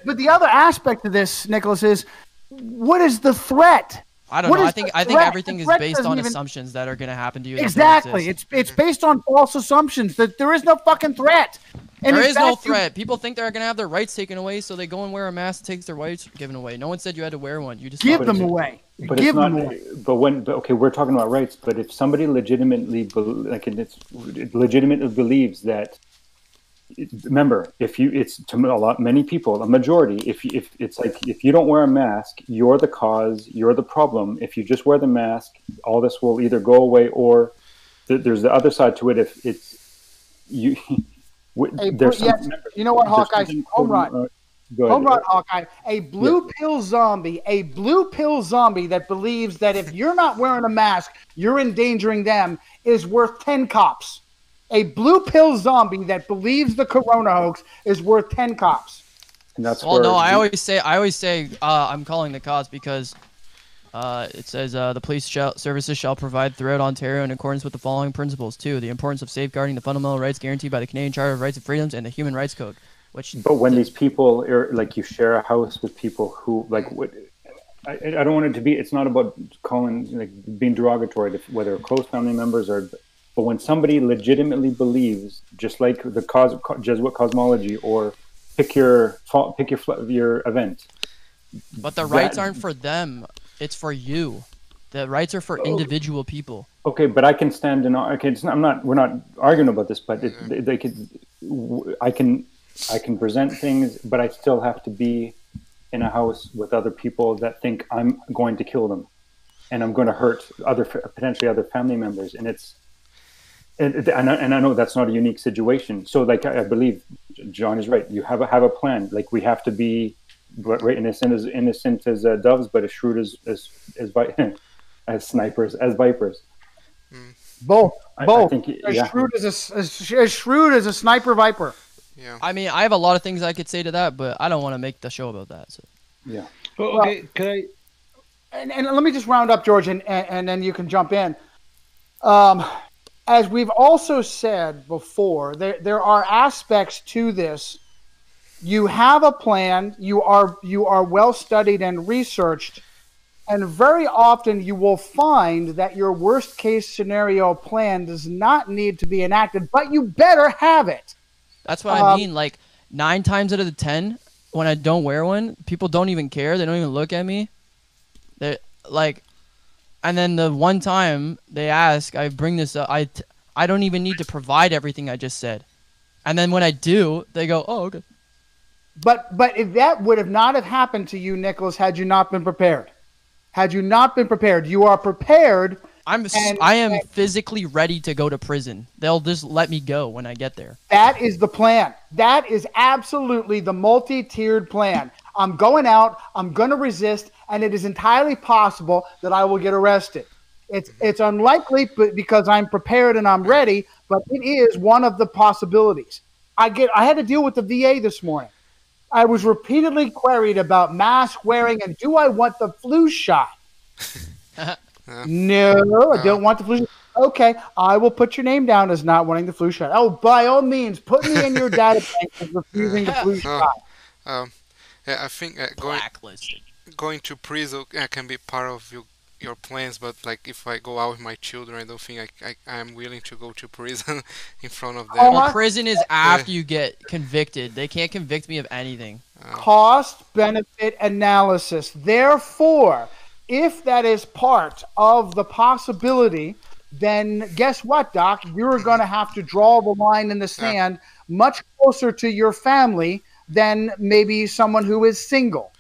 but the other aspect of this, Nicholas, is, what is the threat? I don't know. I think everything is based on assumptions that are going to happen to you. Exactly. It's based on false assumptions that there is no fucking threat. And there is no threat. People think they're going to have their rights taken away, so they go and wear a mask, takes their rights given away. No one said you had to wear one. You just give them away. But okay, we're talking about rights. But if somebody legitimately believes that, remember, it's to many people, a majority. If it's like, if you don't wear a mask, you're the cause, you're the problem. If you just wear the mask, all this will either go away, or there's the other side to it. If it's you, you know what, Hawkeye, home run, Hawkeye, a blue pill zombie that believes that if you're not wearing a mask, you're endangering them, is worth 10 cops. A blue pill zombie that believes the corona hoax is worth 10 cops. And that's I always say I'm calling the cops because it says the police services shall provide throughout Ontario in accordance with the following principles too: the importance of safeguarding the fundamental rights guaranteed by the Canadian Charter of Rights and Freedoms and the Human Rights Code. But when these people are, like, you share a house with people who, like, I don't want it to be. It's not about calling, like, being derogatory to whether close family members or. But when somebody legitimately believes, just like the Jesuit cosmology, or pick your event. But the rights aren't for them; it's for you. The rights are for individual people. Okay, but I can stand in. Okay, we're not arguing about this, but I can present things, but I still have to be in a house with other people that think I'm going to kill them, and I'm going to hurt potentially other family members, and it's. And I know that's not a unique situation. So, like, I believe John is right. You have a plan. Like, we have to be innocent as doves, but as shrewd as snipers, as vipers. Both. I think, as shrewd as a sniper viper. Yeah. I mean, I have a lot of things I could say to that, but I don't want to make the show about that. So. Yeah. Oh, okay, can I? And let me just round up, George, and then you can jump in. As we've also said before, there are aspects to this. You have a plan. You are well studied and researched, and very often you will find that your worst case scenario plan does not need to be enacted, but you better have it. That's what I mean. Like 9 times out of the 10, when I don't wear one, people don't even care. They don't even look at me. They like, and then the one time they ask, I bring this up. I don't even need to provide everything I just said, and then when I do, they go, "Oh, okay." But if that would have not have happened to you, Nicholas, had you not been prepared. Had you not been prepared, you are prepared. I am physically ready to go to prison. They'll just let me go when I get there. That is the plan. That is absolutely the multi-tiered plan. I'm going out, I'm going to resist, and it is entirely possible that I will get arrested. It's unlikely because I'm prepared and I'm ready, but it is one of the possibilities. I had to deal with the VA this morning. I was repeatedly queried about mask wearing and do I want the flu shot? No, I don't want the flu shot. Okay, I will put your name down as not wanting the flu shot. Oh, by all means, put me in your database as refusing the flu shot. Yeah, I think Blacklisted. going to prison can be part of your plans, but like if I go out with my children, I don't think I'm willing to go to prison in front of them. Well, prison is after you get convicted. They can't convict me of anything. Cost-benefit analysis. Therefore, if that is part of the possibility, then guess what, Doc? You're going to have to draw the line in the sand much closer to your family than maybe someone who is single.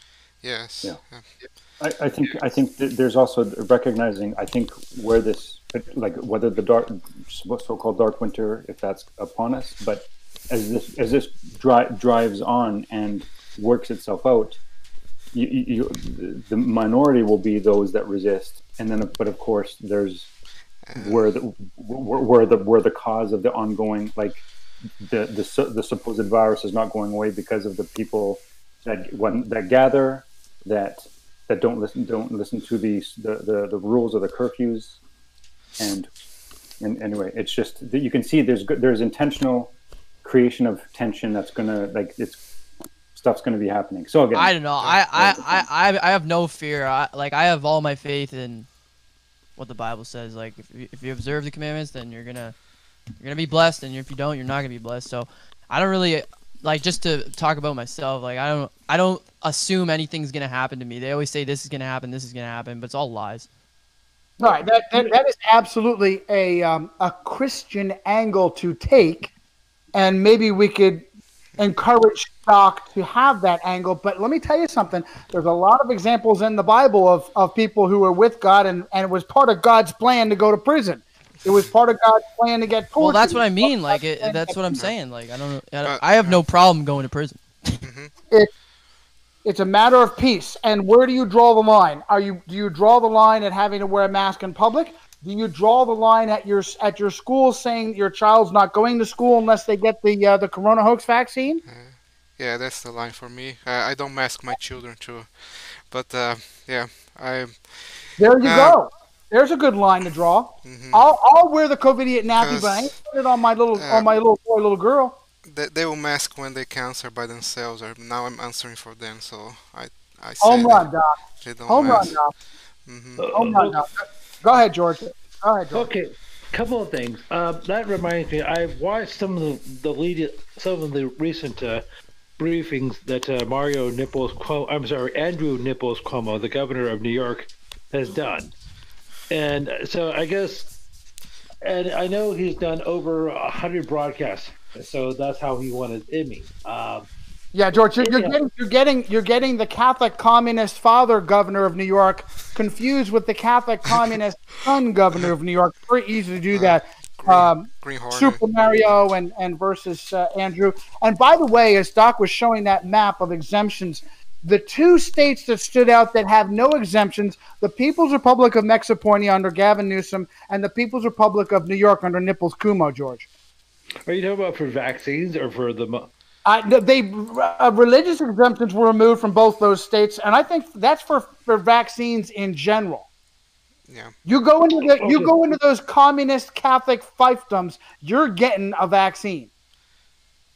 Yes. Yeah. I think that there's also recognizing, I think, where this, like whether the so-called dark winter, if that's upon us, but as this drives on and works itself out, the minority will be those that resist, and then but of course there's where the cause of the ongoing, like the supposed virus is not going away because of the people that gather that don't listen to the rules of the curfews, and anyway, it's just that you can see there's intentional creation of tension that's gonna stuff's gonna be happening. So again, I don't know. I have no fear. I have all my faith in what the Bible says. Like if you observe the commandments, then you're gonna be blessed, and if you don't, you're not gonna be blessed. So I don't really. Like, just to talk about myself, like I don't assume anything's gonna happen to me. They always say this is gonna happen, but it's all lies. All right, that is absolutely a Christian angle to take, and maybe we could encourage Doc to have that angle. But let me tell you something. There's a lot of examples in the Bible of people who were with God, and it was part of God's plan to go to prison. It was part of God's plan to get tortured. Well, that's what I mean. Like, that's what I'm saying. Like, I have no problem going to prison. It's a matter of peace. And where do you draw the line? Do you draw the line at having to wear a mask in public? Do you draw the line at your school saying your child's not going to school unless they get the corona hoax vaccine? Yeah, that's the line for me. I don't mask my children too, but yeah, I. There you go. There's a good line to draw. I'll wear the COVIDiot nappy, but I ain't put it on my little boy, little girl. They will mask when they can answer by themselves. Or now I'm answering for them, so I say Home run, Doc. They don't Home run, mask. Doc. Home run, Doc. Go ahead, George. Okay, couple of things. That reminds me. I've watched some of the recent briefings that Andrew Nichols Cuomo, the governor of New York, has done. And so I guess, and I know he's done over 100 broadcasts, so that's how he won his Emmy. Yeah, George, you're getting the Catholic communist father governor of New York confused with the Catholic communist son governor of New York. Very easy to do that. Super Mario and versus Andrew. And by the way, as Doc was showing that map of exemptions, the two states that stood out that have no exemptions, the People's Republic of Mexico under Gavin Newsom and the People's Republic of New York under Nichols Cuomo, George. Are you talking about for vaccines or for the Religious exemptions were removed from both those states, and I think that's for vaccines in general. Yeah. You go into those communist Catholic fiefdoms, you're getting a vaccine.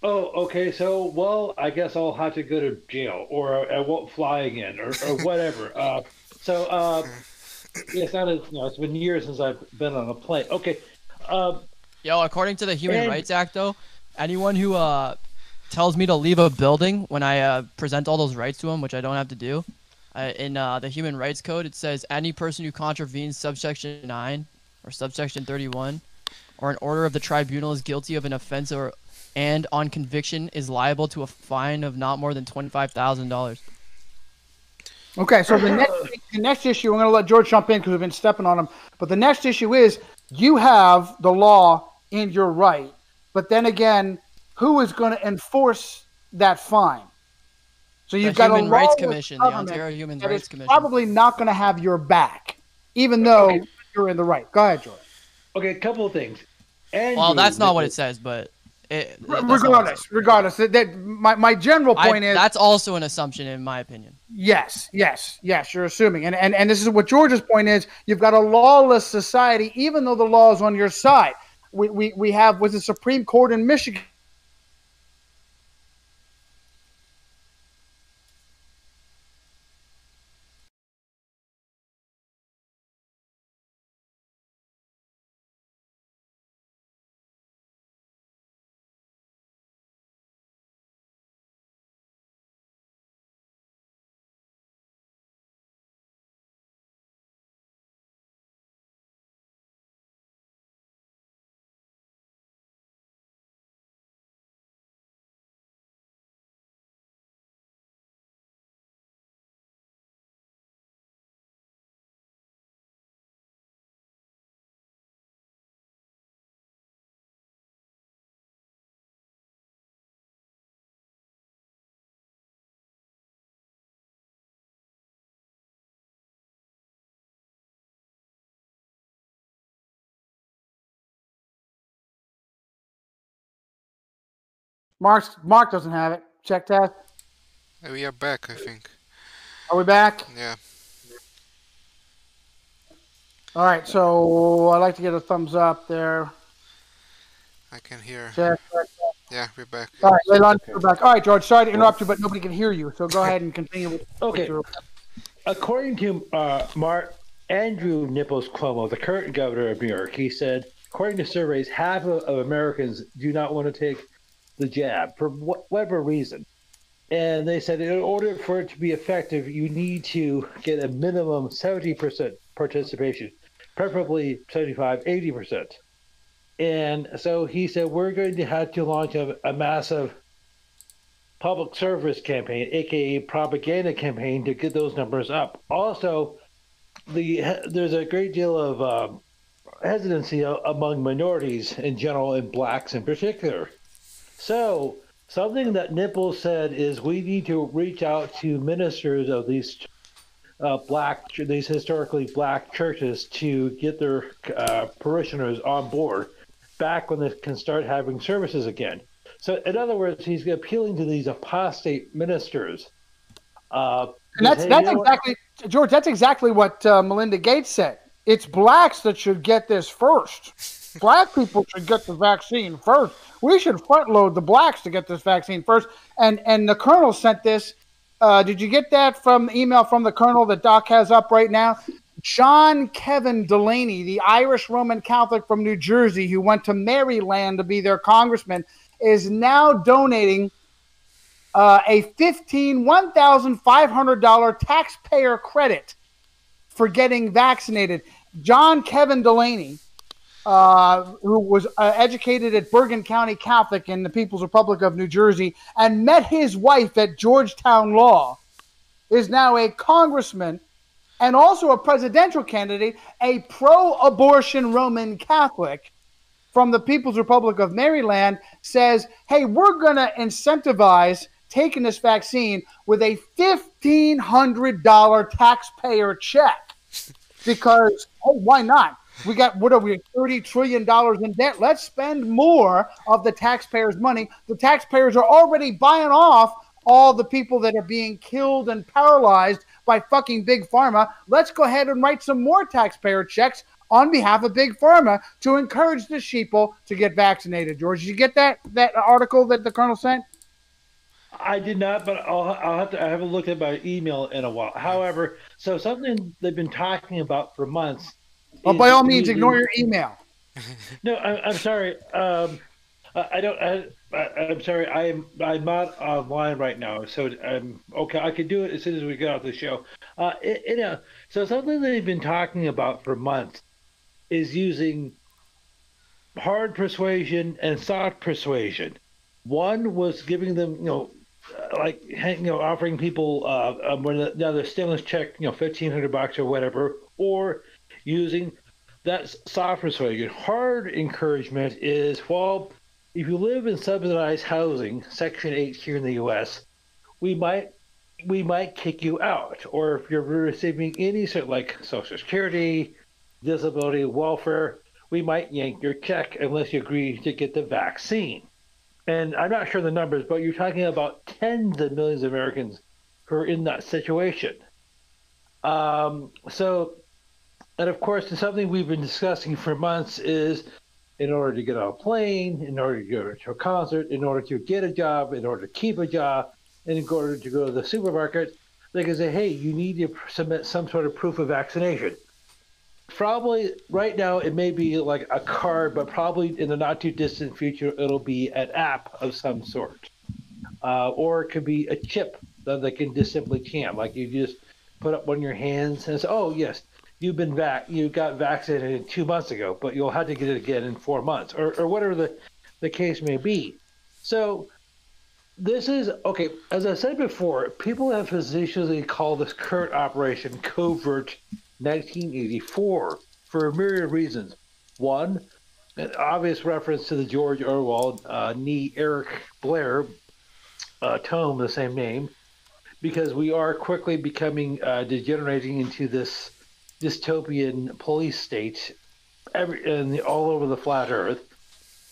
Oh, okay. So, well, I guess I'll have to go to jail, or I won't fly again, or whatever. It's not as it's been years since I've been on a plane. Okay. Yo, according to the Human And- Rights Act, though, anyone who tells me to leave a building when I present all those rights to them, which I don't have to do, in the Human Rights Code, it says any person who contravenes subsection 9 or subsection 31 or an order of the tribunal is guilty of an offense and on conviction is liable to a fine of not more than $25,000. Okay, so the next issue, I'm going to let George jump in because we've been stepping on him. But the next issue is you have the law in your right, but then again, who is going to enforce that fine? So you've got Human a Rights lawless Commission, the government Ontario Human that Rights is Commission. probably not going to have your back, even though you're in the right. Go ahead, George. Okay, a couple of things. Well, that's not what it says, but Regardless, my general point is that's also an assumption in my opinion. Yes, you're assuming. And this is what George's point is. You've got a lawless society, even though the law is on your side. We have with the Supreme Court in Michigan. Mark doesn't have it. Check test. We are back, I think. Are we back? Yeah. All right. So I'd like to get a thumbs up there. I can hear. Check. Yeah, we're back. All right, Leilani, we're back. All right, George. Sorry to interrupt you, but nobody can hear you. So go ahead and continue. Okay. According to Andrew Nichols Cuomo, the current governor of New York, he said, according to surveys, half of Americans do not want to take the jab for whatever reason. And they said in order for it to be effective, you need to get a minimum 70% participation, preferably 75, 80%. And so he said, we're going to have to launch a massive public service campaign, aka propaganda campaign, to get those numbers up. Also, there's a great deal of hesitancy among minorities in general and blacks in particular. So something that Nichols said is we need to reach out to ministers of these these historically black churches to get their parishioners on board back when they can start having services again. So, in other words, he's appealing to these apostate ministers. And that's exactly, George, that's exactly what Melinda Gates said. It's blacks that should get this first. Black people should get the vaccine first. We should front load the blacks to get this vaccine first. And the colonel sent this. Did you get that from email from the colonel that Doc has up right now? John Kevin Delaney, the Irish Roman Catholic from New Jersey who went to Maryland to be their congressman, is now donating a $1,500 taxpayer credit for getting vaccinated. John Kevin Delaney, who was educated at Bergen County Catholic in the People's Republic of New Jersey and met his wife at Georgetown Law, is now a congressman and also a presidential candidate, a pro-abortion Roman Catholic from the People's Republic of Maryland, says, hey, we're going to incentivize taking this vaccine with a $1,500 taxpayer check because, oh, why not? We got, what are we, $30 trillion in debt. Let's spend more of the taxpayers' money. The taxpayers are already buying off all the people that are being killed and paralyzed by fucking Big Pharma. Let's go ahead and write some more taxpayer checks on behalf of Big Pharma to encourage the sheeple to get vaccinated. George, did you get that article that the Colonel sent? I did not, but I'll have to. I haven't looked at my email in a while. However, so something they've been talking about for months. Oh, by all means, ignore your email. No, I'm sorry. I don't. I'm sorry. I'm not online right now, so I'm okay. I can do it as soon as we get off the show. So something they've been talking about for months is using hard persuasion and soft persuasion. One was giving them, offering people when the stimulus check, $1,500 or whatever, or using that soft persuasion. Hard encouragement is, well, if you live in subsidized housing, Section 8 here in the U.S., we might kick you out. Or if you're receiving any sort of like Social Security, disability, welfare, we might yank your check unless you agree to get the vaccine. And I'm not sure the numbers, but you're talking about tens of millions of Americans who are in that situation. And of course, something we've been discussing for months is in order to get on a plane, in order to go to a concert, in order to get a job, in order to keep a job, and in order to go to the supermarket, they can say, hey, you need to submit some sort of proof of vaccination. Probably right now it may be like a card, but probably in the not too distant future it'll be an app of some sort, or it could be a chip that they can just simply scan. Like you just put up one of your hands and say, "Oh yes, you got vaccinated 2 months ago, but you'll have to get it again in 4 months," or whatever the case may be. So this is okay. As I said before, people have facetiously called this current operation covert 1984 for a myriad of reasons. One, an obvious reference to the George Orwell, Eric Blair tome, the same name, because we are quickly becoming degenerating into this dystopian police state all over the flat Earth.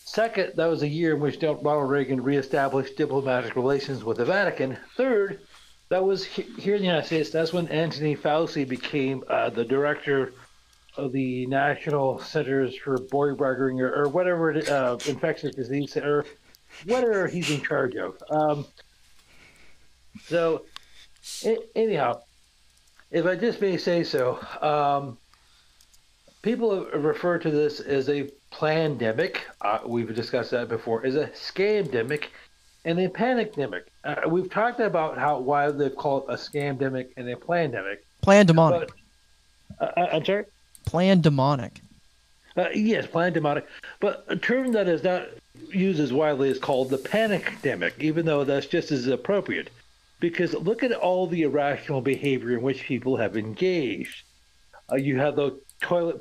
Second, that was a year in which Ronald Reagan reestablished diplomatic relations with the Vatican. Third, that was here in the United States. That's when Anthony Fauci became the director of the National Centers for Boybuggering or whatever infectious disease or whatever he's in charge of. Anyhow, if I just may say so, people refer to this as a plandemic. We've discussed that before. As a scamdemic. And a panicdemic. We've talked about why they've called it a scamdemic and a plandemic. Plandemonic. I'm sorry? Plandemonic. Yes, plandemonic. But a term that is not used as widely is called the panicdemic, even though that's just as appropriate. Because look at all the irrational behavior in which people have engaged. You have the toilet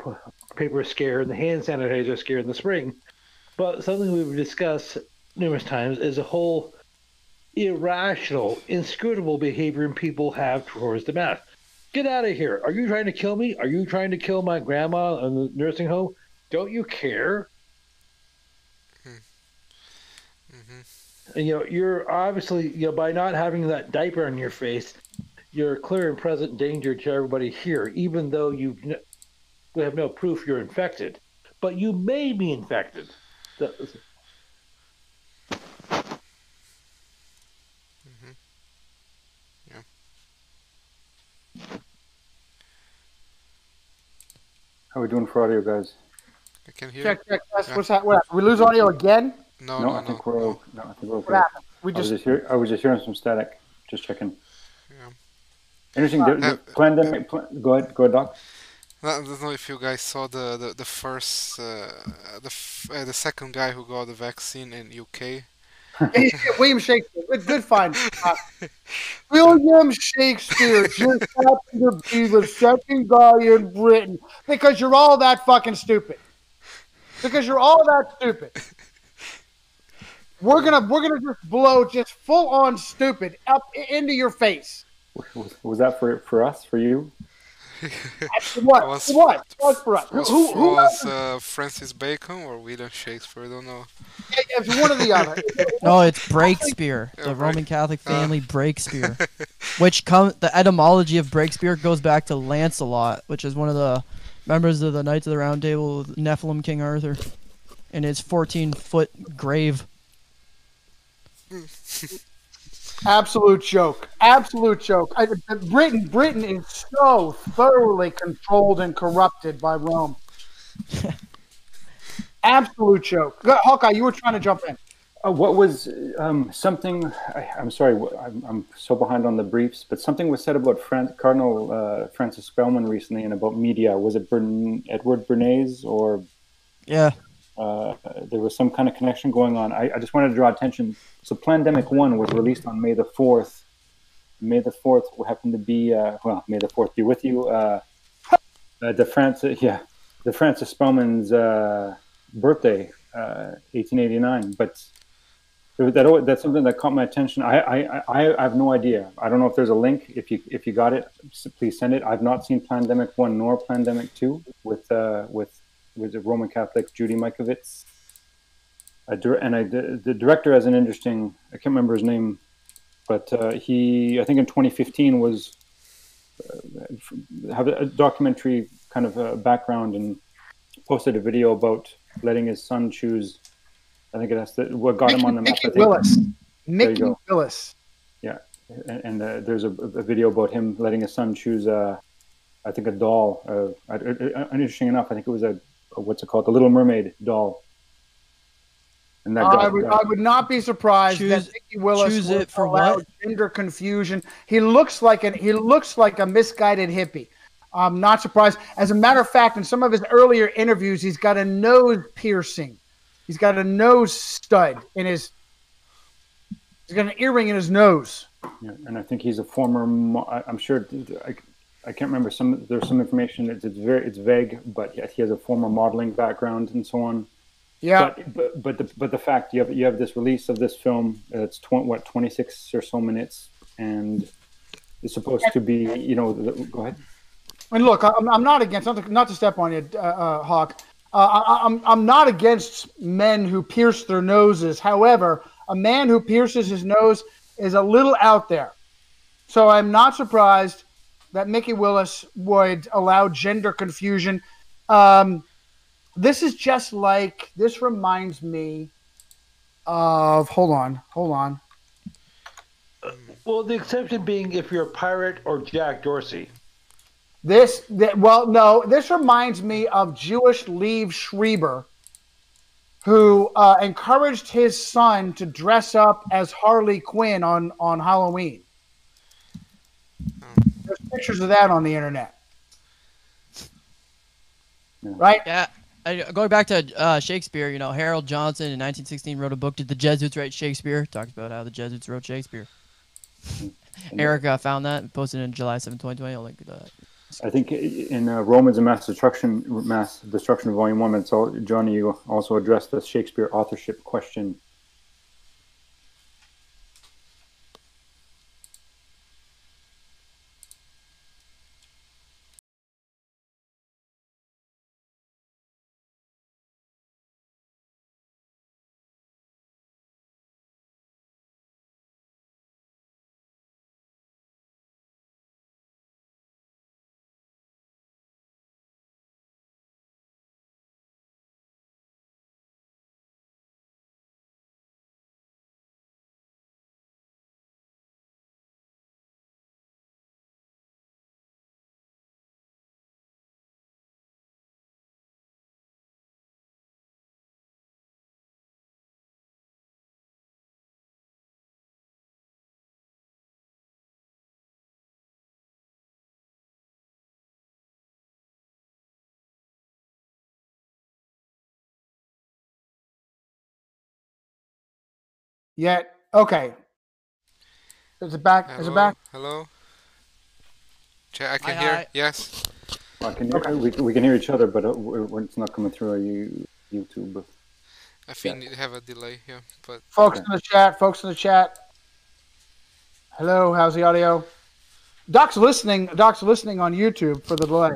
paper scare and the hand sanitizer scare in the spring. But something we've discussed numerous times is a whole irrational, inscrutable behavior people have towards the mask. Get out of here. Are you trying to kill me? Are you trying to kill my grandma in the nursing home? Don't you care? Mm-hmm. And, you're obviously, by not having that diaper on your face, you're clear and present danger to everybody here, even though you have no proof you're infected. But you may be infected. How are we doing for audio, guys? I can hear. Check. Yeah. What's that? What, we lose audio again? No, I think we're okay. What happened? I was just hearing some static. Just checking. Yeah. Interesting. Go ahead, Doc. I don't know if you guys saw the first the second guy who got the vaccine in UK. William Shakespeare. Good find. William Shakespeare just happened to be the second guy in Britain because you're all that fucking stupid. Because you're all that stupid. We're gonna just blow just full on stupid up into your face. Was that for us? For you? What? was What for us? Who was else? Francis Bacon or William Shakespeare? I don't know. It's one or the other. No, it's Breakspear, Yeah, the right. Roman Catholic family Breakspear, which the etymology of Breakspear goes back to Lancelot, which is one of the members of the Knights of the Round Table, with Nephilim King Arthur, in his 14-foot grave. Absolute joke. Absolute joke. Britain is so thoroughly controlled and corrupted by Rome. Absolute joke. Hawkeye, you were trying to jump in. What was something? I'm sorry, I'm so behind on the briefs, but something was said about Cardinal Francis Spellman recently, and about media. Was it Edward Bernays, or Yeah. there was some kind of connection going on? I just wanted to draw attention. So, Plandemic 1 was released on May the 4th. May the 4th happened to be May the 4th be with you. The Francis Spellman's birthday, 1889, but. That's something that caught my attention. I have no idea. I don't know if there's a link. If you got it, please send it. I've not seen Plandemic 1 nor Plandemic 2 with the Roman Catholic Judy Mikovits. The director has an interesting. I can't remember his name, but I think in 2015 was have a documentary kind of background and posted a video about letting his son choose. I think that's what got him on the map. Mickey Willis. Mickey Willis. Yeah, and there's a video about him letting his son choose, I think, a doll. Interesting enough, I think it was what's it called, the Little Mermaid doll. And that I would not be surprised that Mickey Willis would allow gender confusion. He looks like a misguided hippie. I'm not surprised. As a matter of fact, in some of his earlier interviews, he's got a nose piercing. He's got a nose stud in his. He's got an earring in his nose. Yeah, and I think he's a former. I'm sure. I can't remember. There's some information. It's vague, but he has a former modeling background and so on. Yeah. But the fact you have this release of this film. It's 26 or so minutes, and it's supposed to be. Go ahead. And look, I'm not against. Not to step on you, Hawk. I'm not against men who pierce their noses. However, a man who pierces his nose is a little out there. So I'm not surprised that Mickey Willis would allow gender confusion. This reminds me of, hold on. Well, the exception being if you're a pirate or Jack Dorsey. This reminds me of Jewish Liev Schreiber, who encouraged his son to dress up as Harley Quinn on Halloween. There's pictures of that on the internet. Right? Yeah. Going back to Shakespeare, Harold Johnson in 1916 wrote a book, Did the Jesuits Write Shakespeare? Talks about how the Jesuits wrote Shakespeare. Eric found that and posted it in July 7, 2020. I'll link to that. I think in Romans and Mass Destruction, Volume 1, and so Johnny, you also addressed the Shakespeare authorship question. Yet, okay. Is it back? Hello? Is it back? Hello? I can Hi, hear. hi. Yes. I can hear, we can hear each other, but it's not coming through our YouTube. I think you have a delay here, but Folks in the chat. Hello, how's the audio? Doc's listening. Doc's listening on YouTube for the delay.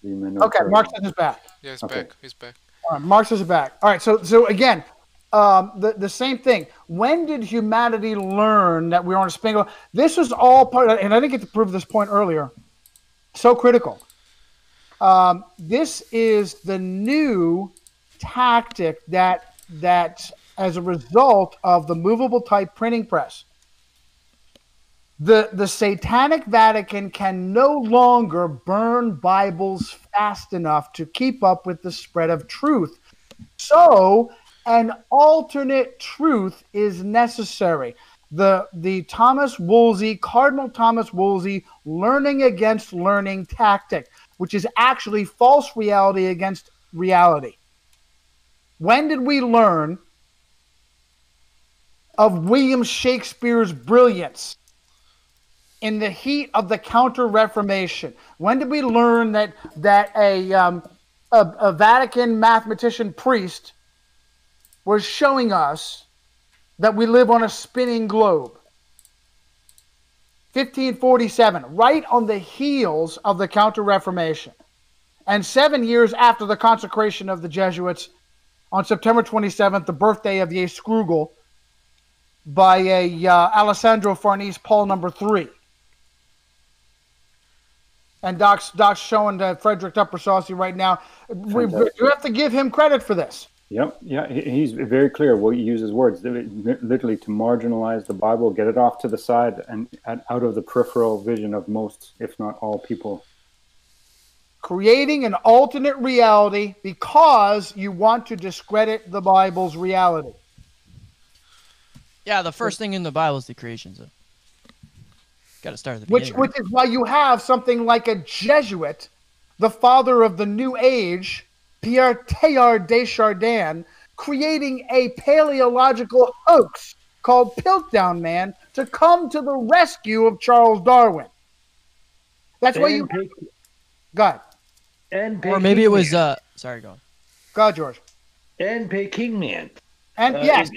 Okay, Mark says he's back. Yeah, he's Okay. back. He's back. All right, Mark says he's back. All right, so again, the same thing. When did humanity learn that we were on a spinning? This was all part of, and I didn't get to prove this point earlier. So critical. This is the new tactic that as a result of the movable type printing press. The Satanic Vatican can no longer burn Bibles fast enough to keep up with the spread of truth. So an alternate truth is necessary. The Thomas Wolsey, Cardinal Thomas Wolsey, learning against learning tactic, which is actually false reality against reality. When did we learn of William Shakespeare's brilliance? In the heat of the Counter-Reformation. When did we learn that a Vatican mathematician priest was showing us that we live on a spinning globe? 1547, right on the heels of the Counter-Reformation. And 7 years after the consecration of the Jesuits, on September 27th, the birthday of Ye Scrugel, by Alessandro Farnese, Paul III. And Doc's showing Frederick Tupper-Saucy right now. You have to give him credit for this. Yep. Yeah, he's very clear. Well, he uses words literally to marginalize the Bible, get it off to the side, and out of the peripheral vision of most, if not all, people. Creating an alternate reality because you want to discredit the Bible's reality. Yeah, the first thing in the Bible is the creation. So got to start at the beginning. Which is why you have something like a Jesuit, the father of the New Age, Pierre Teilhard de Chardin, creating a paleological hoax called Piltdown Man to come to the rescue of Charles Darwin. That's why you... Go ahead. Or maybe it was... Sorry, go on. Go ahead, George. And Peking Man. And yes,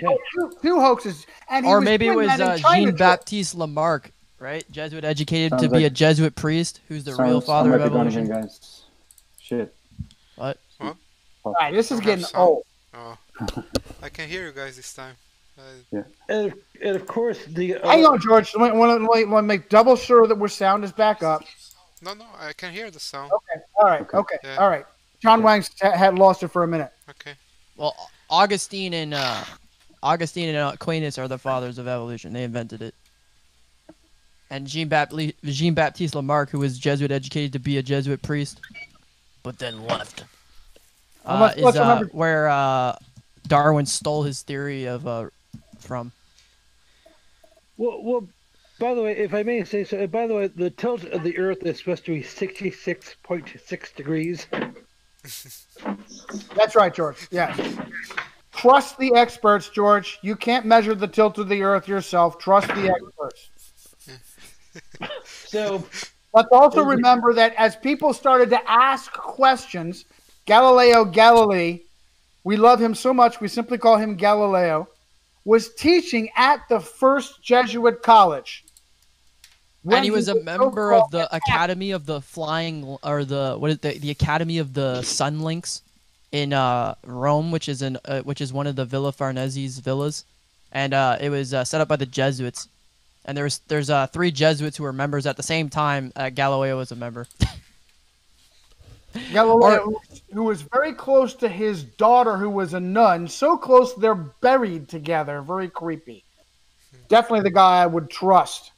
two hoaxes. And or maybe it was Jean-Baptiste Lamarck, right? Jesuit educated to be a Jesuit priest, who's the real father of evolution. Guys. Shit. What? What? All right, this is getting old. Oh, I can hear you guys this time. Yeah. And of course, the... Hang on, George. I want to make double sure that our sound is back up. No, I can hear the sound. Okay, all right, okay. Yeah. All right. John Wang had lost it for a minute. Okay. Well, Augustine and Aquinas are the fathers of evolution. They invented it. And Jean-Baptiste Lamarck, who was Jesuit educated to be a Jesuit priest, but then left, is where Darwin stole his theory of from. Well, by the way, if I may say so, by the way, the tilt of the Earth is supposed to be 66.6 degrees. That's right, George. Yeah. Trust the experts, George. You can't measure the tilt of the Earth yourself. Trust the experts. So let's also remember that as people started to ask questions, Galileo Galilei, we love him so much, we simply call him Galileo, was teaching at the first Jesuit college. And he was a member of the Academy of the Flying, or the Academy of the Sunlinks in Rome, which is one of the Villa Farnese's villas, and it was set up by the Jesuits. And there's 3 Jesuits who were members at the same time. Galileo was a member. Galileo, who was very close to his daughter, who was a nun, so close they're buried together. Very creepy. Definitely the guy I would trust.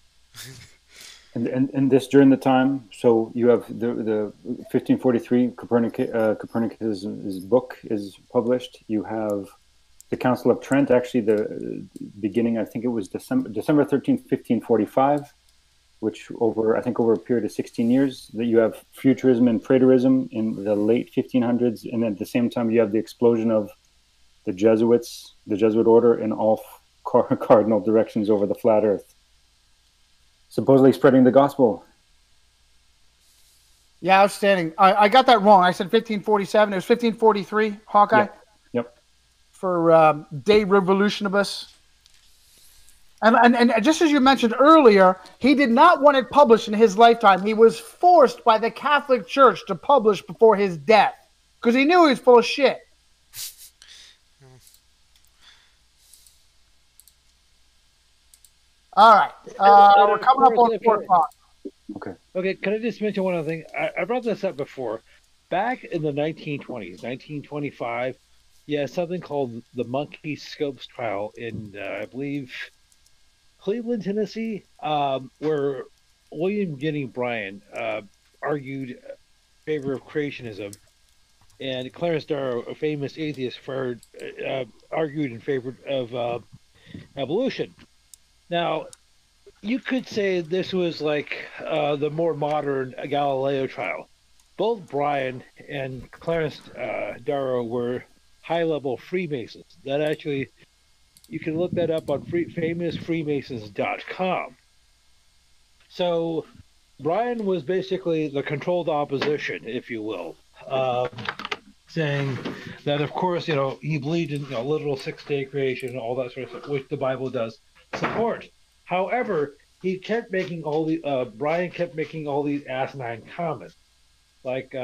And this during the time, so you have the 1543 Copernicus's book is published. You have the Council of Trent, actually the beginning, I think it was December 13th, 1545, which over a period of 16 years, that you have futurism and preterism in the late 1500s, and at the same time you have the explosion of the Jesuit order in all cardinal directions over the flat Earth, supposedly spreading the gospel. Yeah, outstanding. I got that wrong. I said 1547. It was 1543, Hawkeye? Yep. For De Revolutionibus. And just as you mentioned earlier, he did not want it published in his lifetime. He was forced by the Catholic Church to publish before his death because he knew he was full of shit. All right. We're coming up on 4 o'clock. Okay, can I just mention one other thing? I brought this up before. Back in the 1920s, 1925, something called the Monkey Scopes trial in, I believe, Cleveland, Tennessee, where William Jennings Bryan argued in favor of creationism, and Clarence Darrow, a famous atheist, argued in favor of evolution. Now, you could say this was like the more modern Galileo trial. Both Bryan and Clarence Darrow were high-level Freemasons. That actually, you can look that up on famousfreemasons.com. So Bryan was basically the controlled opposition, if you will, saying that, of course, he believed in literal six-day creation and all that sort of stuff, which the Bible does support. However, he kept making Bryan kept making all these asinine comments, like,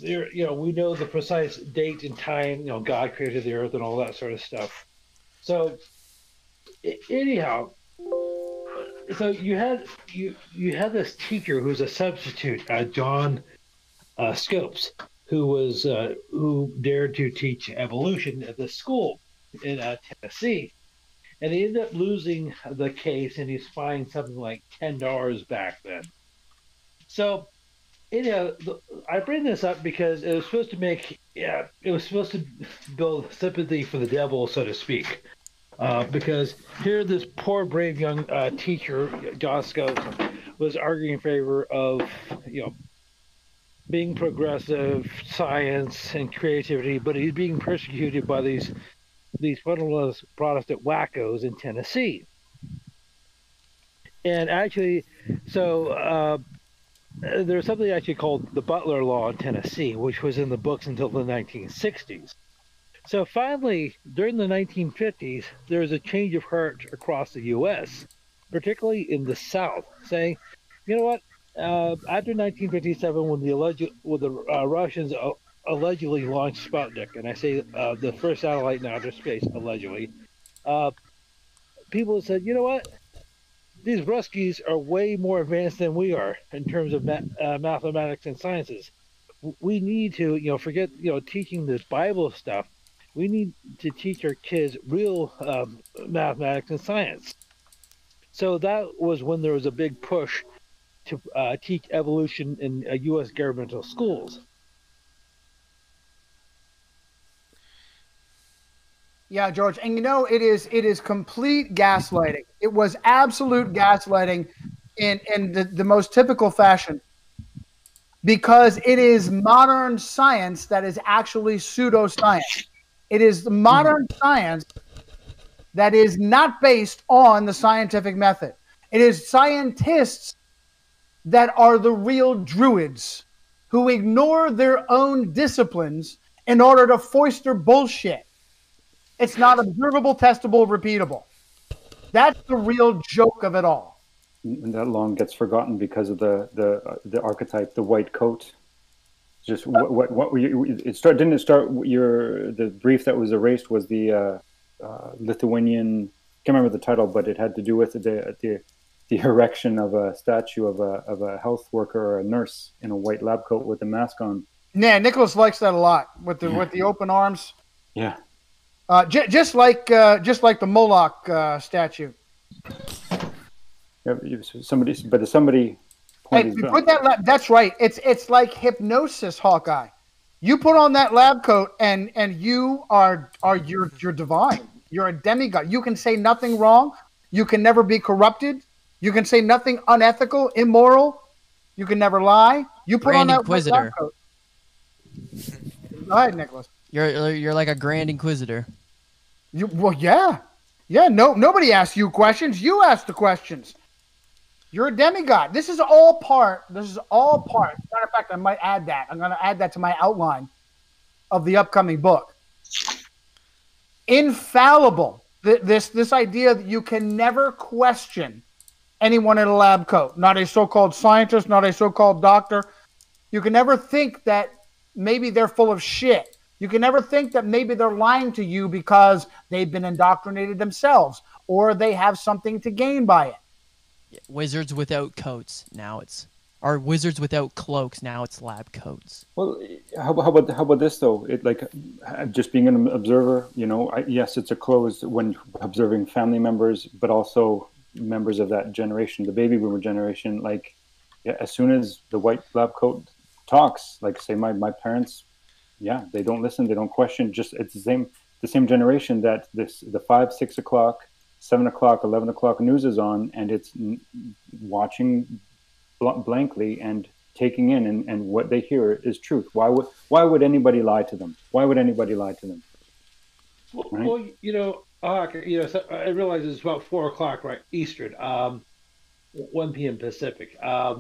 we know the precise date and time, God created the earth and all that sort of stuff. So, anyhow, so you had this teacher who's a substitute, John Scopes, who dared to teach evolution at the school in Tennessee. And he ended up losing the case, and he's fined something like $10 back then. So, I bring this up because it was supposed to build sympathy for the devil, so to speak. Because here, this poor, brave young teacher, John Scopes, was arguing in favor of, being progressive, science, and creativity, but he's being persecuted by these fundamentalist Protestant wackos in Tennessee. And actually, so there's something actually called the Butler Law in Tennessee, which was in the books until the 1960s. So finally, during the 1950s, there was a change of heart across the U.S., particularly in the South, saying, you know what, after 1957, when the Russians allegedly launched Sputnik, and I say the first satellite in outer space, allegedly, people said, you know what, these Ruskies are way more advanced than we are in terms of mathematics and sciences. We need to, forget, teaching this Bible stuff. We need to teach our kids real mathematics and science. So that was when there was a big push to teach evolution in U.S. governmental schools. Yeah, George, and it is complete gaslighting. It was absolute gaslighting in the most typical fashion, because it is modern science that is actually pseudoscience. It is the modern science that is not based on the scientific method. It is scientists that are the real druids who ignore their own disciplines in order to foster bullshit. It's not observable, testable, repeatable. That's the real joke of it all. And that long gets forgotten because of the archetype, the white coat. Just what were you? Didn't it start? The brief that was erased was the Lithuanian. Can't remember the title, but it had to do with the erection of a statue of a health worker or a nurse in a white lab coat with a mask on. Yeah, Nicholas likes that a lot with the open arms. Yeah. Just like the Moloch statue. Yeah, somebody. Hey, put that. That's right. It's like hypnosis, Hawkeye. You put on that lab coat, and you you're divine. You're a demigod. You can say nothing wrong. You can never be corrupted. You can say nothing unethical, immoral. You can never lie. You put Grand on that Inquisitor. lab coat. Go ahead, Nicholas. You're like a Grand Inquisitor. Yeah. No, nobody asks you questions. You ask the questions. You're a demigod. This is all part. Matter of fact, I might add that. I'm going to add that to my outline of the upcoming book. Infallible This idea that you can never question anyone in a lab coat, not a so-called scientist, not a so-called doctor. You can never think that maybe they're full of shit. You can never think that maybe they're lying to you because they've been indoctrinated themselves or they have something to gain by it. Yeah, wizards without coats. Now it's, or wizards without cloaks. Now it's lab coats. Well, how about this though? It like just being an observer. You know, yes, it's a closed when observing family members, but also members of that generation, the baby boomer generation. Like, yeah, as soon as the white lab coat talks, like say my parents, yeah, they don't listen, they don't question. Just it's the same generation that the 5, 6 o'clock, 7 o'clock, 11 o'clock news is on, and it's watching blankly and taking in, and what they hear is truth. Why would anybody lie to them? Why would anybody lie to them? Right? Well, so I realize it's about 4 o'clock, right, Eastern, 1 p.m. Pacific. I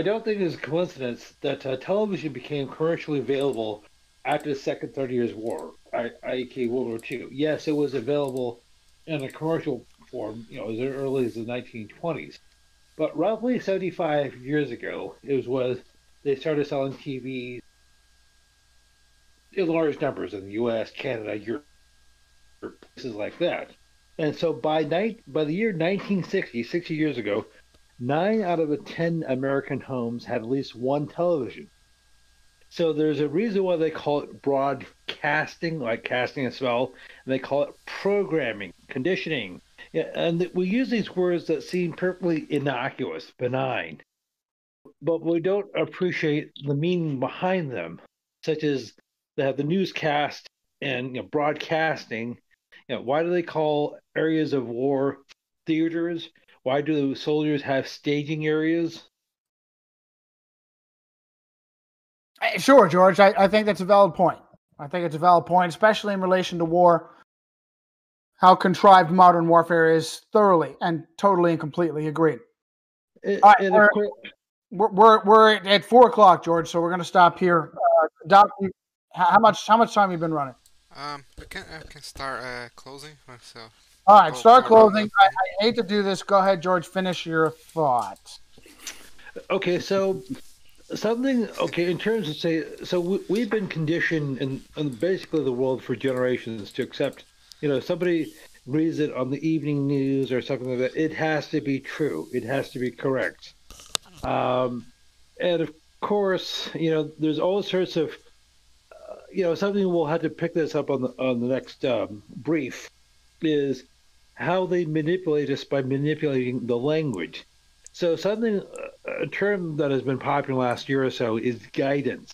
don't think it's a coincidence that television became commercially available after the Second 30 Years' War, i.e. World War II. Yes, it was available in a commercial form, as early as the 1920s. But roughly 75 years ago, it was they started selling TVs in large numbers in the U.S., Canada, Europe, places like that. And so by the year 1960, 60 years ago, 9 out of the 10 American homes had at least one television. So there's a reason why they call it broadcasting, like casting a spell, and they call it programming, conditioning. Yeah, and we use these words that seem perfectly innocuous, benign, but we don't appreciate the meaning behind them, such as they have the newscast and broadcasting. Why do they call areas of war theaters? Why do soldiers have staging areas? Sure, George. I think that's a valid point. I think it's a valid point, especially in relation to war. How contrived modern warfare is, thoroughly and totally and completely agreed. All right, we're at 4 o'clock, George. So we're going to stop here. Doc, how much time have you been running? I can start closing myself. All right, start closing. I hate to do this. Go ahead, George. Finish your thought. Okay, so in terms of we've been conditioned in basically the world for generations to accept, somebody reads it on the evening news or something like that, it has to be true. It has to be correct. And of course, there's all sorts of, something we'll have to pick this up on the next brief is how they manipulate us by manipulating the language. So a term that has been popular last year or so is guidance,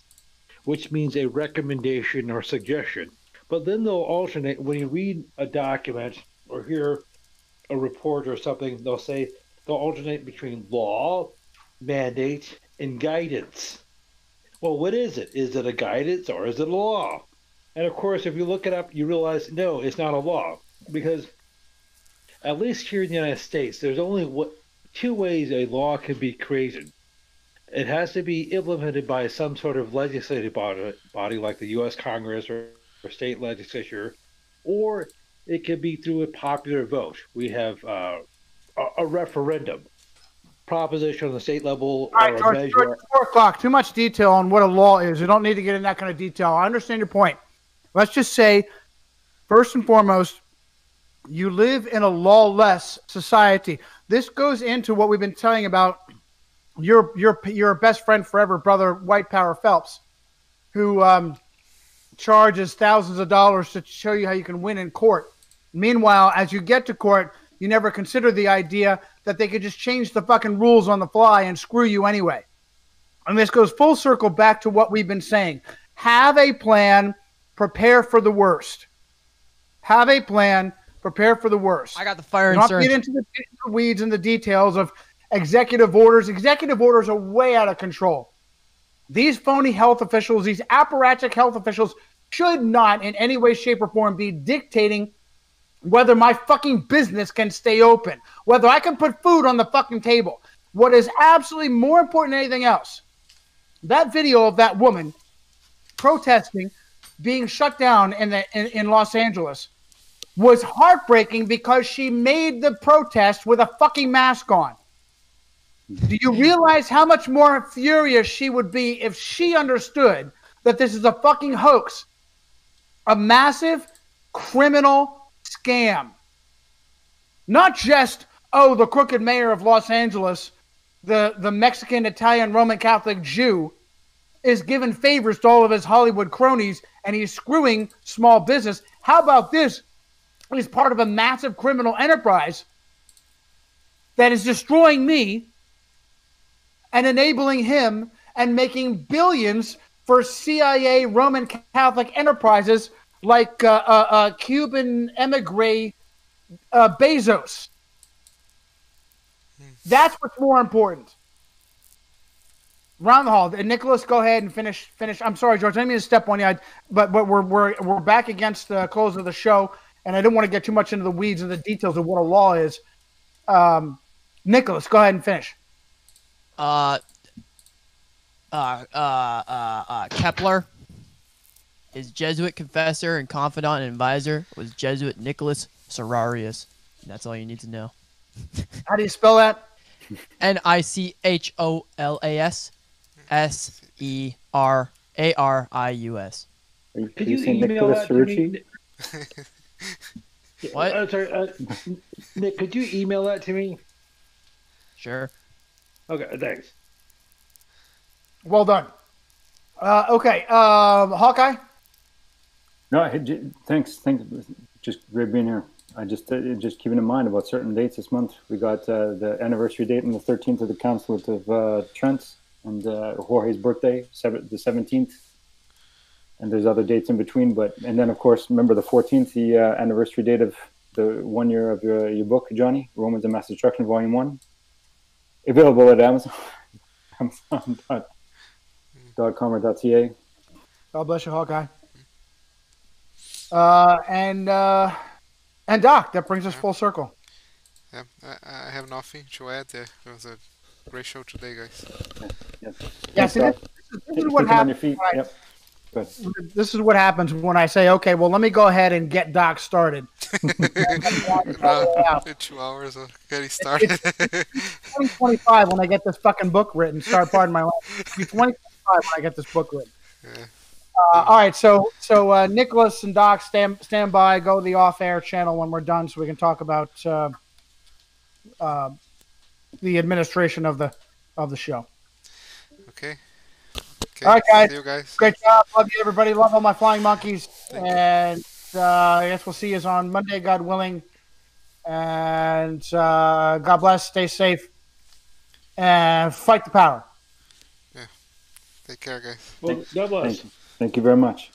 which means a recommendation or suggestion. But then they'll alternate when you read a document or hear a report or something, they'll alternate between law, mandate, and guidance. Well, what is it? Is it a guidance or is it a law? And of course, if you look it up, you realize, no, it's not a law. Because at least here in the United States, there's only 2 ways a law can be created. It has to be implemented by some sort of legislative body like the U.S. Congress or state legislature, or it can be through a popular vote. We have a referendum, proposition on the state level. All right, George, 4 o'clock. Too much detail on what a law is. You don't need to get in that kind of detail. I understand your point. Let's just say, first and foremost, you live in a lawless society. This goes into what we've been telling about your best friend forever, brother White Power Phelps, who charges thousands of dollars to show you how you can win in court. Meanwhile, as you get to court, you never consider the idea that they could just change the fucking rules on the fly and screw you anyway. And this goes full circle back to what we've been saying. Have a plan, prepare for the worst. Have a plan, prepare for the worst. I got the fire insurance. Don't get into the weeds and the details of executive orders. Executive orders are way out of control. These phony health officials, these apparatchik health officials, should not in any way, shape, or form be dictating whether my fucking business can stay open, whether I can put food on the fucking table. What is absolutely more important than anything else, that video of that woman protesting, being shut down in Los Angeles, was heartbreaking because she made the protest with a fucking mask on. Do you realize how much more furious she would be if she understood that this is a fucking hoax, a massive criminal scam? Not just, oh, the crooked mayor of Los Angeles, the Mexican, Italian, Roman Catholic Jew, is giving favors to all of his Hollywood cronies and he's screwing small business. How about this? He's part of a massive criminal enterprise that is destroying me and enabling him and making billions for CIA Roman Catholic enterprises like Cuban emigre Bezos. That's what's more important. Round the hall. Nicholas, go ahead and finish. I'm sorry, George. I didn't mean to step on you, but we're back against the close of the show, and I didn't want to get too much into the weeds and the details of what a law is. Nicholas, go ahead and finish. Kepler, his Jesuit confessor and confidant and advisor was Jesuit Nicholas Serrarius. That's all you need to know. How do you spell that? Nicholas Serarius. Could you say Nicholas Cirucci? What? I'm sorry, Nick, could you email that to me? Sure. Okay, thanks. Well done. Okay, Hawkeye. No, thanks. Just great being here. I just keeping in mind about certain dates this month. We got the anniversary date on the 13th of the Consulate of Trent, and Jorge's birthday, the 17th. And there's other dates in between, and then of course remember the 14th, the anniversary date of the 1 year of your book, Johnny, Romans and Mass Destruction, Volume 1, available at Amazon, Amazon.com or .ca. God bless you, Hawkeye. And Doc, that brings us full circle. Yeah, I have nothing to add. It was a great show today, guys. Yeah, see, this is what happens. Yep. Good. This is what happens when I say, okay, well, let me go ahead and get Doc started. 2 hours of getting started. It's 2025 when I get this fucking book written. Sorry, pardon my language. It'll be 2025 when I get this book written. Yeah. All right, so Nicholas and Doc, stand by. Go to the off-air channel when we're done, so we can talk about the administration of the show. Okay. All right, guys. See you guys. Great job. Love you, everybody. Love all my flying monkeys. And I guess we'll see you on Monday, God willing. And God bless. Stay safe. And fight the power. Yeah. Take care, guys. Well, God bless. Thank you very much.